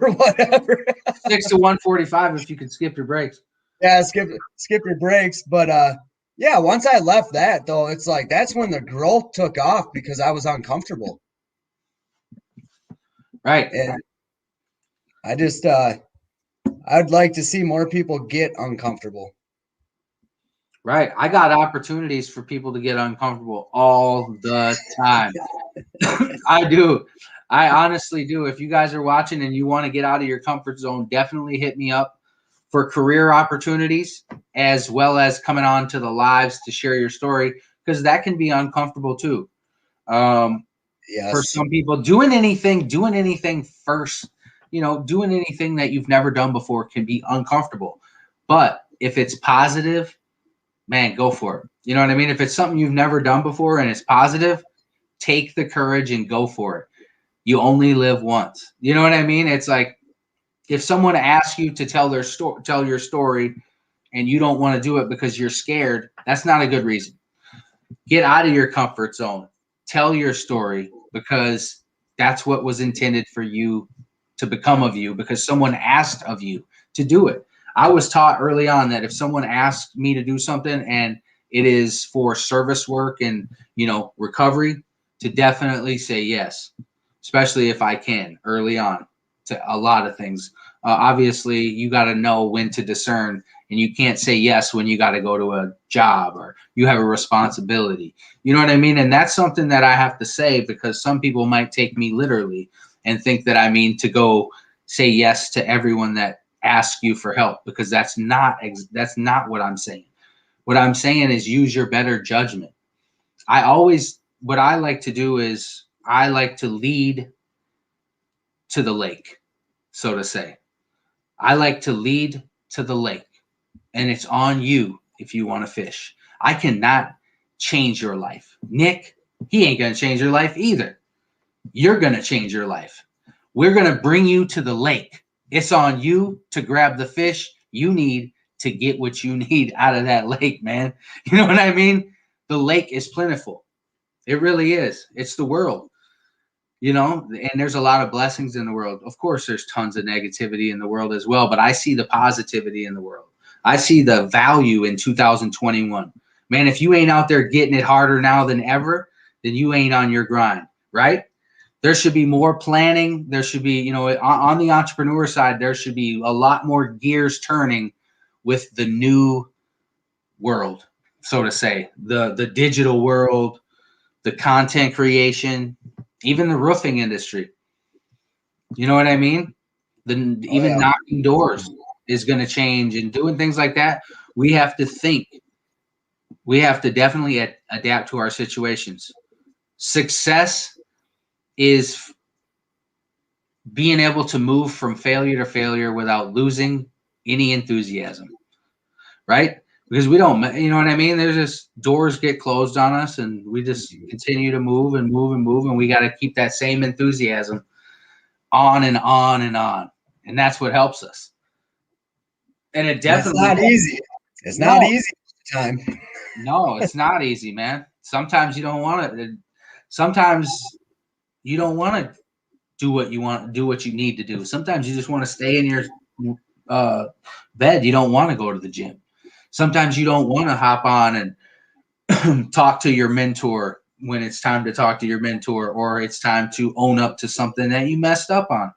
or whatever. 6 to 145 if you can skip your breaks. Yeah, skip your breaks, but yeah, once I left that though, it's like that's when the growth took off, because I was uncomfortable. Right. And I just I'd like to see more people get uncomfortable. Right. I got opportunities for people to get uncomfortable all the time. I do. I honestly do. If you guys are watching and you want to get out of your comfort zone, definitely hit me up for career opportunities, as well as coming on to the lives to share your story, because that can be uncomfortable too. Yes. For some people, doing anything first, doing anything that you've never done before can be uncomfortable. But if it's positive, man, go for it. You know what I mean? If it's something you've never done before and it's positive, take the courage and go for it. You only live once. You know what I mean? It's like, If someone asks you to tell your story, and you don't want to do it because you're scared, that's not a good reason. Get out of your comfort zone. Tell your story because that's what was intended for you to become of you, because someone asked of you to do it. I was taught early on that if someone asked me to do something and it is for service work and, recovery, to definitely say yes, especially if I can early on to a lot of things. Obviously, you got to know when to discern, and you can't say yes when you got to go to a job or you have a responsibility. You know what I mean? And that's something that I have to say, because some people might take me literally and think that I mean to go say yes to everyone that asks you for help, because that's not what I'm saying. What I'm saying is use your better judgment. What I like to do is I like to lead to the lake, so to say. I like to lead to the lake, and it's on you if you want to fish. I cannot change your life. Nick, he ain't going to change your life either. You're going to change your life. We're going to bring you to the lake. It's on you to grab the fish you need to get what you need out of that lake, man. You know what I mean? The lake is plentiful. It really is. It's the world. And there's a lot of blessings in the world. Of course, there's tons of negativity in the world as well, but I see the positivity in the world. I see the value in 2021. Man, if you ain't out there getting it harder now than ever, then you ain't on your grind, right? There should be more planning. There should be, on the entrepreneur side, there should be a lot more gears turning with the new world, so to say, the digital world, the content creation, even the roofing industry. You know what I mean? Even knocking doors is going to change, and doing things like that. We have to think. We have to definitely adapt to our situations. Success is being able to move from failure to failure without losing any enthusiasm, right? Because we don't, you know what I mean? There's just doors get closed on us, and we just continue to move and move and move, and we got to keep that same enthusiasm on and on and on, and that's what helps us. And it definitely, it's not easy. It's not easy all the time. No, it's not easy, man. Sometimes you don't want to. Sometimes you don't want to do what you want, do what you need to do. Sometimes you just want to stay in your bed. You don't want to go to the gym. Sometimes you don't want to hop on and talk to your mentor when it's time to talk to your mentor, or it's time to own up to something that you messed up on.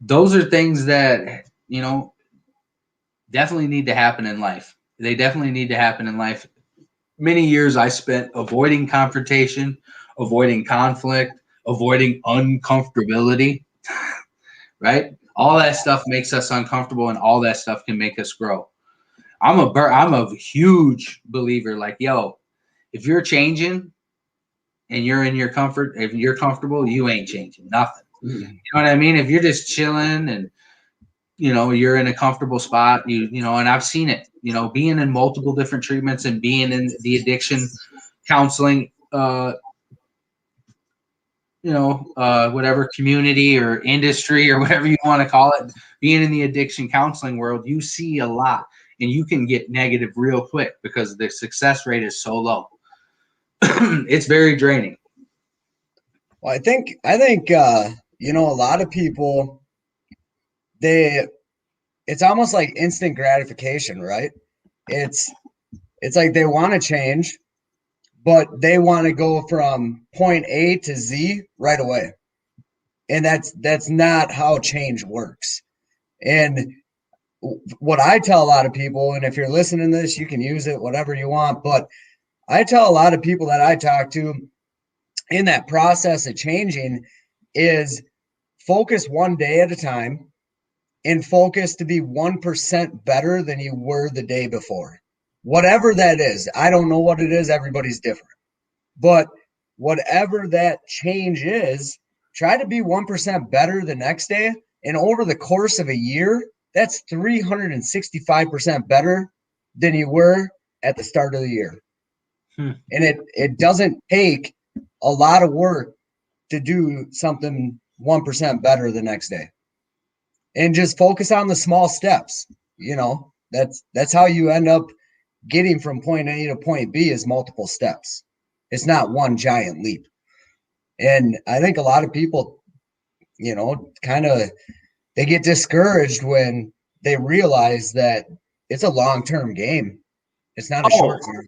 Those are things that, definitely need to happen in life. They definitely need to happen in life. Many years I spent avoiding confrontation, avoiding conflict, avoiding uncomfortability, right? All that stuff makes us uncomfortable, and all that stuff can make us grow. I'm a huge believer, like, yo, if you're changing and you're in your comfort, if you're comfortable, you ain't changing nothing. You know what I mean? If you're just chilling and, you're in a comfortable spot, and I've seen it, being in multiple different treatments and being in the addiction counseling, whatever community or industry or whatever you want to call it, being in the addiction counseling world, you see a lot, and you can get negative real quick because the success rate is so low. It's very draining. Well, I think a lot of people, it's almost like instant gratification, right? It's like they want to change, but they want to go from point A to Z right away. And that's not how change works. And what I tell a lot of people, and if you're listening to this, you can use it, whatever you want, but I tell a lot of people that I talk to in that process of changing is focus one day at a time, and focus to be 1% better than you were the day before. Whatever that is, I don't know what it is. Everybody's different. But whatever that change is, try to be 1% better the next day. And over the course of a year, that's 365% better than you were at the start of the year. And it doesn't take a lot of work to do something 1% better the next day. and just focus on the small steps. That's how you end up getting from point A to point B is multiple steps. It's not one giant leap. And I think a lot of people, kind of they get discouraged when they realize that it's a long-term game. It's not a short term.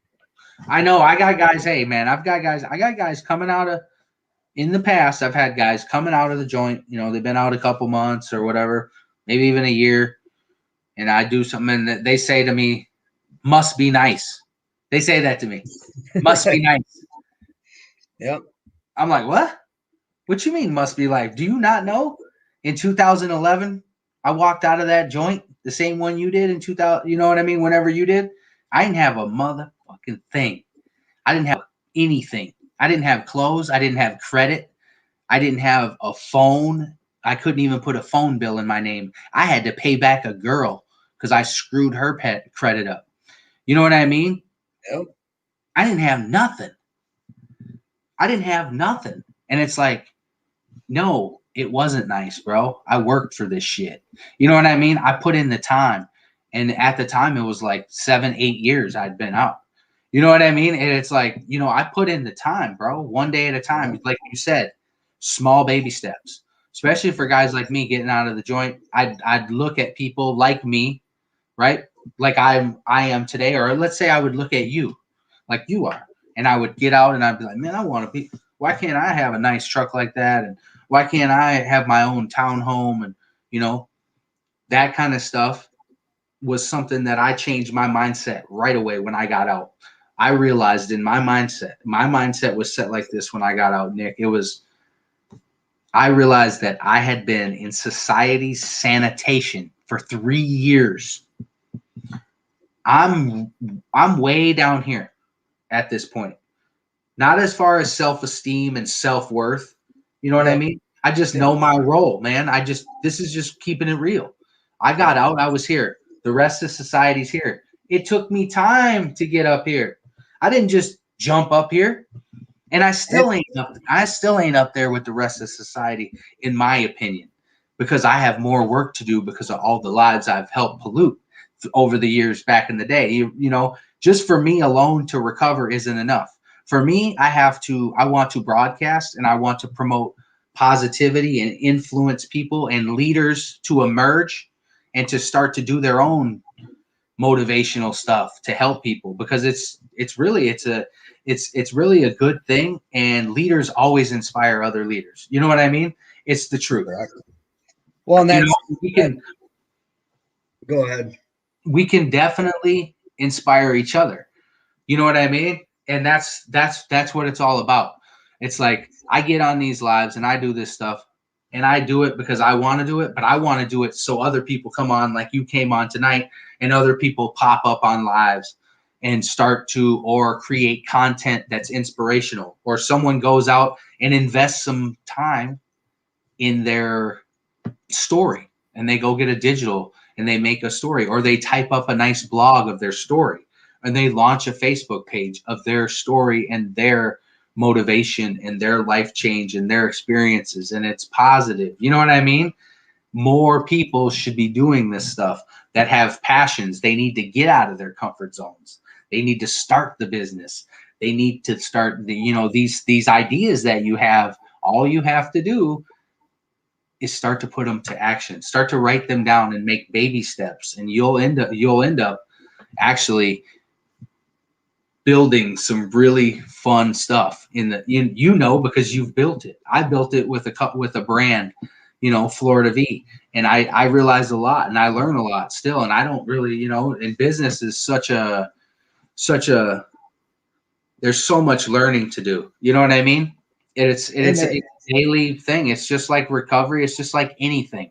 I know. I got guys. Hey, man, I got guys coming out of. In the past, I've had guys coming out of the joint. They've been out a couple months or whatever, maybe even a year, and I do something that they say to me, "Must be nice." They say that to me, "Must be nice." Yep. I'm like, what? What you mean must be like? Do you not know? In 2011, I walked out of that joint, the same one you did in 2000. You know what I mean? Whenever you did, I didn't have a motherfucking thing. I didn't have anything. I didn't have clothes. I didn't have credit. I didn't have a phone. I couldn't even put a phone bill in my name. I had to pay back a girl because I screwed her pet credit up. You know what I mean? Yep. I didn't have nothing. And it's like, no, it wasn't nice, bro. I worked for this shit. You know what I mean? I put in the time. And at the time, it was like 7-8 years I'd been out. You know what I mean? And it's like, I put in the time, bro, one day at a time. Like you said, small baby steps, especially for guys like me getting out of the joint. I'd look at people like me, right? Like I am today, or let's say I would look at you like you are, and I would get out and I'd be like, man, I want to be, why can't I have a nice truck like that? And why can't I have my own townhome? And, that kind of stuff was something that I changed my mindset right away when I got out. I realized in my mindset was set like this when I got out, Nick. I realized that I had been in society's sanitation for 3 years. I'm way down here at this point. Not as far as self-esteem and self-worth. You know what I mean? I just know my role, man. This is just keeping it real. I got out. I was here. The rest of society's here. It took me time to get up here. I didn't just jump up here. And I still ain't up there with the rest of society, in my opinion, because I have more work to do because of all the lives I've helped pollute over the years back in the day. Just for me alone to recover isn't enough. For me, I want to broadcast and I want to promote positivity and influence people and leaders to emerge and to start to do their own motivational stuff to help people, because it's really a good thing, and leaders always inspire other leaders. You know what I mean? It's the truth. Well, and go ahead. We can definitely inspire each other. You know what I mean? And that's what it's all about. It's like I get on these lives and I do this stuff, and I do it because I want to do it, but I want to do it so other people come on, like you came on tonight, and other people pop up on lives and start to, or create content that's inspirational, or someone goes out and invests some time in their story and they go get a digital and they make a story, or they type up a nice blog of their story and they launch a Facebook page of their story and their motivation and their life change and their experiences, and it's positive. You know what I mean? More people should be doing this stuff that have passions. They need to get out of their comfort zones. They need to start the business. They need to start these ideas that you have. All you have to do is start to put them to action. Start to write them down and make baby steps, and you'll end up actually building some really fun stuff because you've built it. I built it with a brand, Florida V, and I realized a lot and I learn a lot still. And I don't really, in business is such a there's so much learning to do. You know what I mean? It's a daily thing. It's just like recovery. It's just like anything.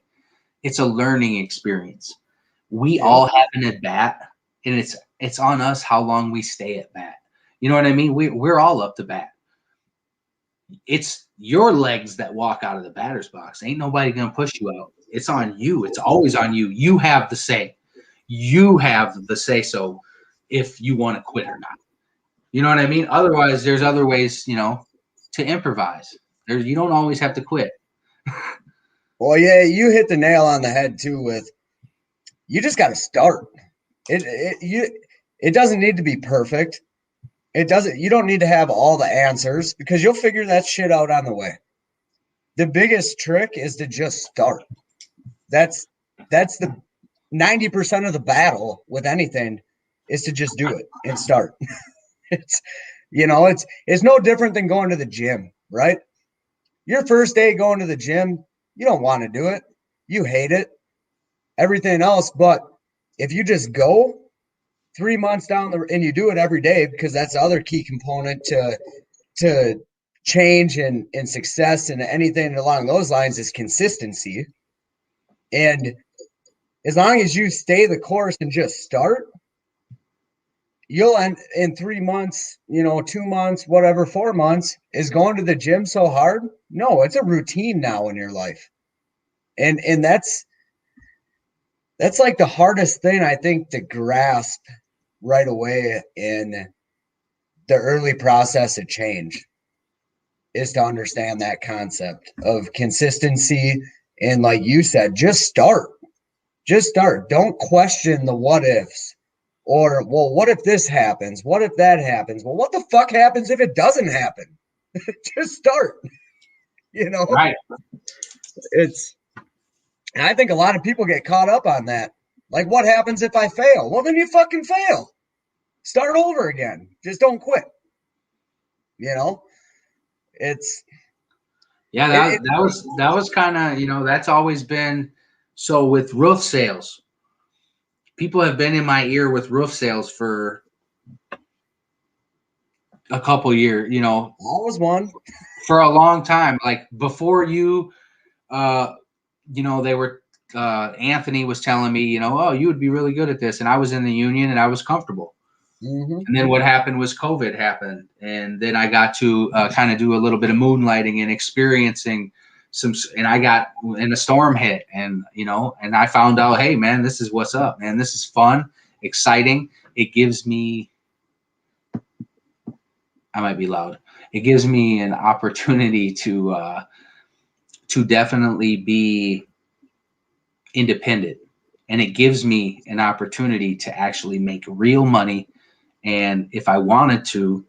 It's a learning experience. We all have an at bat, and it's on us how long we stay at bat. You know what I mean? We're all up to bat. It's your legs that walk out of the batter's box. Ain't nobody gonna push you out. It's on you. It's always on you. You have the say. You have the say so if you want to quit or not. You know what I mean? Otherwise, there's other ways, to improvise. You don't always have to quit. Well, yeah, you hit the nail on the head too with you just got to start. It doesn't need to be perfect. It doesn't you don't need to have all the answers because you'll figure that shit out on the way. The biggest trick is to just start. That's the 90% of the battle with anything is to just do it and start. It's it's no different than going to the gym, right? Your first day going to the gym, you don't want to do it. You hate it. Everything else, but if you just go 3 months down and you do it every day, because that's the other key component to change and success and anything along those lines is consistency. And as long as you stay the course and just start, you'll end in 3 months, 2 months, whatever, 4 months. Is going to the gym so hard? No, it's a routine now in your life. And that's like the hardest thing I think to grasp right away in the early process of change is to understand that concept of consistency. And like you said, just start. Just start. Don't question the what ifs. Or, well, what if this happens? What if that happens? Well, what the fuck happens if it doesn't happen? Just start. Right. I think a lot of people get caught up on that. Like, what happens if I fail? Well, then you fucking fail. Start over again. Just don't quit. It's Yeah, that was kind of, that's always been so with roof sales. People have been in my ear with roof sales for a couple years, always one for a long time. Like before you, they were, Anthony was telling me, oh, you would be really good at this. And I was in the union and I was comfortable. Mm-hmm. And then what happened was COVID happened. And then I got to kind of do a little bit of moonlighting and experiencing and a storm hit and I found out, hey man, this is what's up, man. This is fun, exciting. It gives me, I might be loud. It gives me an opportunity to definitely be independent. And it gives me an opportunity to actually make real money. And if I wanted to,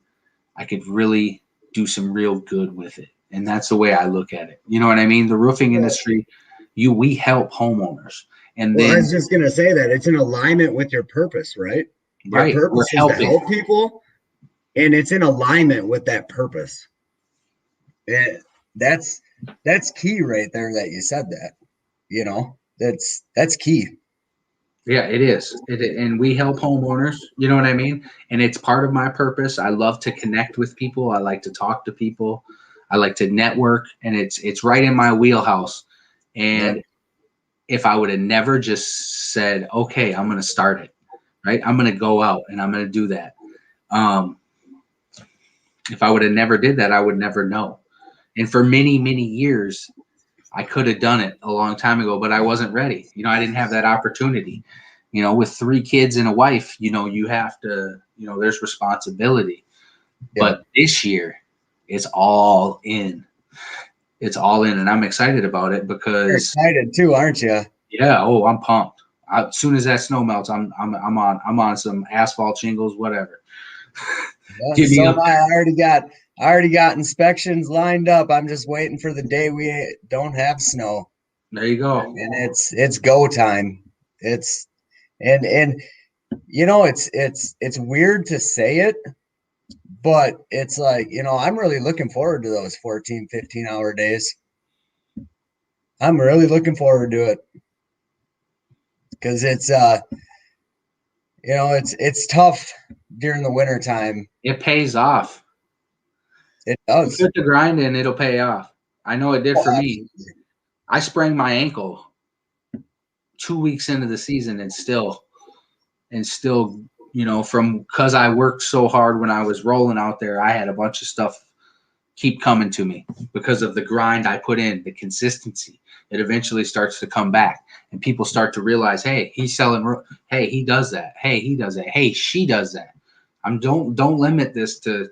I could really do some real good with it. And that's the way I look at it. You know what I mean? The roofing industry, we help homeowners. And well, then I was just going to say that it's in alignment with your purpose, right? Right. Your purpose is to help people, and it's in alignment with that purpose. That's key right there that you said that. That's key. Yeah, it is. And we help homeowners, you know what I mean? And it's part of my purpose. I love to connect with people. I like to talk to people. I like to network, and it's right in my wheelhouse. And if I would have never just said, okay, I'm going to start it, right? I'm going to go out and I'm going to do that. If I would have never did that, I would never know. And for many, many years, I could have done it a long time ago, but I wasn't ready. I didn't have that opportunity. With 3 kids and a wife, you have to, there's responsibility. Yeah. But this year, it's all in. It's all in, and I'm excited about it because you're excited too, aren't you? Yeah. Oh, I'm pumped. As soon as that snow melts, I'm on some asphalt shingles, whatever. Yeah, I already got inspections lined up. I'm just waiting for the day we don't have snow. There you go. And it's go time. It's weird to say it, but it's like, I'm really looking forward to those 14, 15-hour days. I'm really looking forward to it because it's it's tough during the winter time. It pays off. It does. You put the grind in, it'll pay off. I know it did for me. I sprained my ankle 2 weeks into the season and still, because I worked so hard when I was rolling out there, I had a bunch of stuff keep coming to me because of the grind I put in, the consistency. It eventually starts to come back and people start to realize, hey, he's selling. Hey, he does that. Hey, he does that. Hey, she does that. Don't limit this to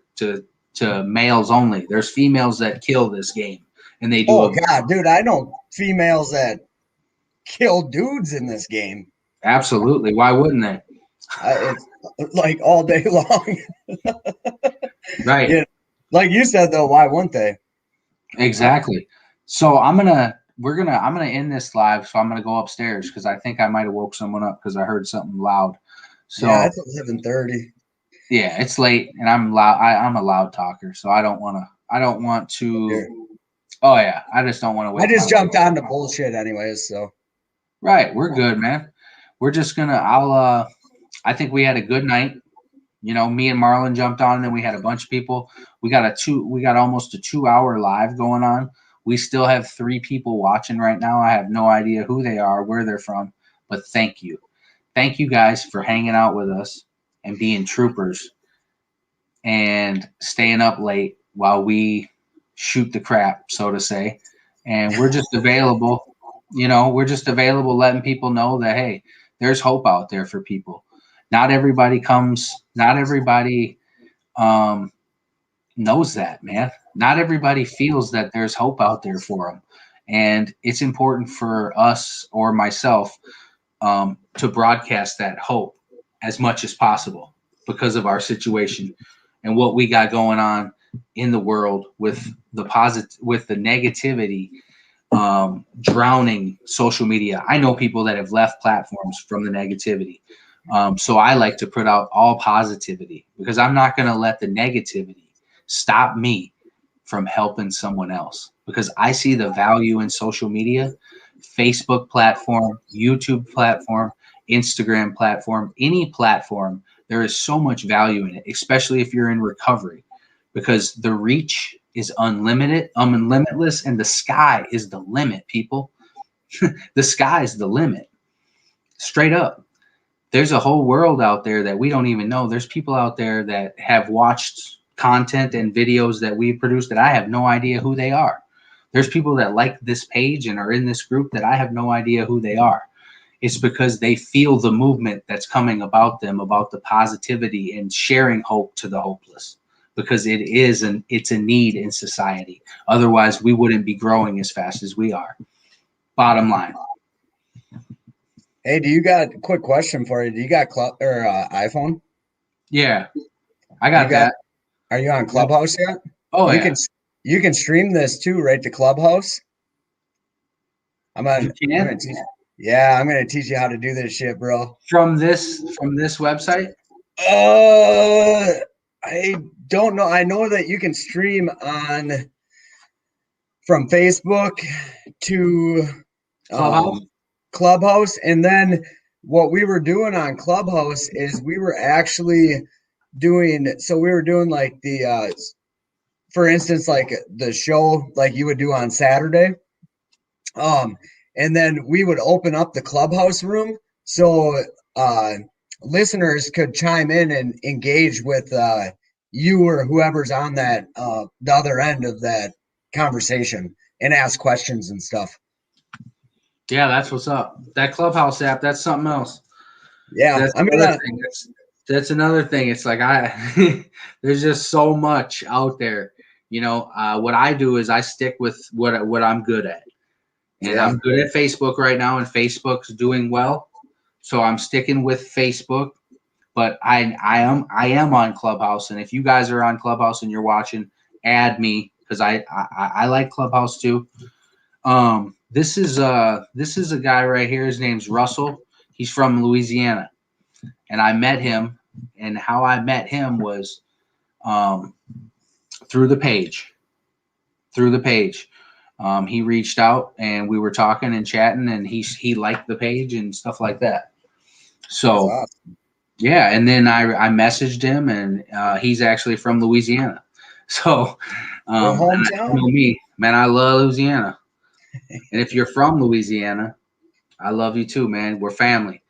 males only. There's females that kill this game and they do. Oh God, dude, I know females that kill dudes in this game. Absolutely. Why wouldn't they? It's like all day long. Right. Yeah, like you said though, why wouldn't they? Exactly. So I'm gonna end this live. So I'm gonna go upstairs because I think I might have woke someone up because I heard something loud. So Yeah, it's 11:30. yeah, it's late and I'm loud. I'm a loud talker, so I don't want to. Oh yeah, I just don't want to I wake. just jumped on the bullshit anyways, so Right, we're good, man. We're just gonna. I think we had a good night. You know, me and Marlon jumped on, and then we had a bunch of people. We got almost a 2-hour live going on. We still have 3 people watching right now. I have no idea who they are, where they're from, but thank you. Thank you guys for hanging out with us and being troopers and staying up late while we shoot the crap, so to say. And we're just available, we're just available letting people know that, hey, there's hope out there for people. Not everybody knows that, man. Not everybody feels that there's hope out there for them. And it's important for us or myself to broadcast that hope as much as possible because of our situation and what we got going on in the world with the negativity drowning social media. I know people that have left platforms from the negativity. So I like to put out all positivity because I'm not going to let the negativity stop me from helping someone else because I see the value in social media, Facebook platform, YouTube platform, Instagram platform, any platform. There is so much value in it, especially if you're in recovery, because the reach is unlimited, limitless, and the sky is the limit, people. The sky is the limit. Straight up. There's a whole world out there that we don't even know. There's people out there that have watched content and videos that we produce that I have no idea who they are. There's people that like this page and are in this group that I have no idea who they are. It's because they feel the movement that's coming about them, about the positivity and sharing hope to the hopeless, because it's a need in society. Otherwise, we wouldn't be growing as fast as we are. Bottom line. Hey, do you got a quick question for you? Do you got iPhone? Yeah, I got that. Are you on Clubhouse yet? Oh, You can stream this too, right to Clubhouse. I'm gonna teach you how to do this shit, bro. From this website? I don't know. I know that you can stream from Facebook to Clubhouse, and then what we were doing on Clubhouse is we were doing like the for instance, like the show like you would do on Saturday. And then we would open up the Clubhouse room so listeners could chime in and engage with you or whoever's on that the other end of that conversation and ask questions and stuff. Yeah, that's what's up. That Clubhouse app, that's something else. Yeah, that's another thing. It's like there's just so much out there. What I do is I stick with what I'm good at. And I'm good at Facebook right now, and Facebook's doing well. So I'm sticking with Facebook, but I am on Clubhouse. And if you guys are on Clubhouse and you're watching, add me because I like Clubhouse too. This is a guy right here. His name's Russell. He's from Louisiana, and I met him. And how I met him was through the page. He reached out and we were talking and chatting, and he liked the page and stuff like that. So awesome. Yeah, and then I messaged him, and he's actually from Louisiana. So hometown. Me, man, I love Louisiana. And if you're from Louisiana, I love you too, man. We're family.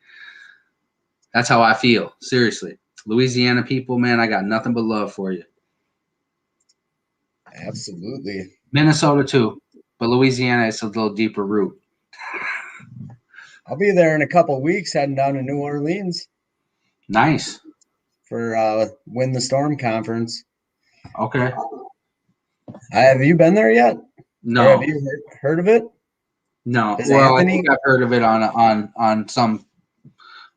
That's how I feel. Seriously. Louisiana people, man, I got nothing but love for you. Absolutely. Minnesota too, but Louisiana is a little deeper root. I'll be there in a couple of weeks, heading down to New Orleans. Nice. For Win the Storm conference. Okay. Have you been there yet? No. Or have you heard of it? No. Is Well, I Anthony? think I've heard of it on some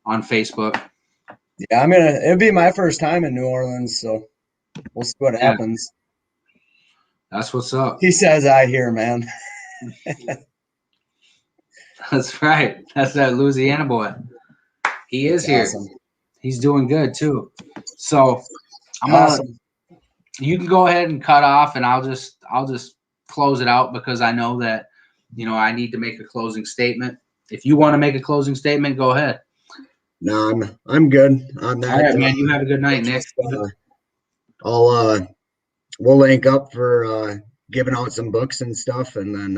on Facebook. Yeah, it'll be my first time in New Orleans, so we'll see what Yeah. happens. That's what's up. He says I hear, man. That's right. That's that Louisiana boy. He is That's here. awesome. He's doing good too. So I'm gonna. Awesome. You can go ahead and cut off, and I'll just close it out because I know that I need to make a closing statement. If you want to make a closing statement, go ahead. No, I'm good on that. All right, man. You have a good night, Nick. We'll link up for giving out some books and stuff, and then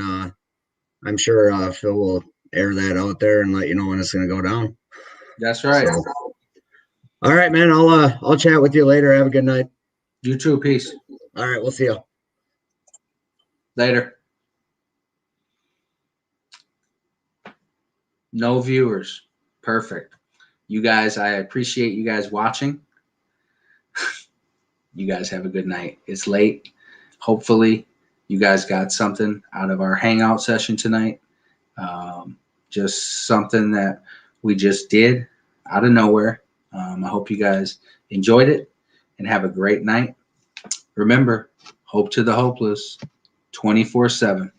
I'm sure Phil will air that out there and let you know when it's gonna go down. That's right. So, all right, man. I'll chat with you later. Have a good night. You too. Peace. All right, we'll see you Later. No viewers. Perfect. You guys, I appreciate you guys watching. You guys have a good night. It's late. Hopefully, you guys got something out of our hangout session tonight. Just something that we just did out of nowhere. I hope you guys enjoyed it and have a great night. Remember, hope to the hopeless 24/7.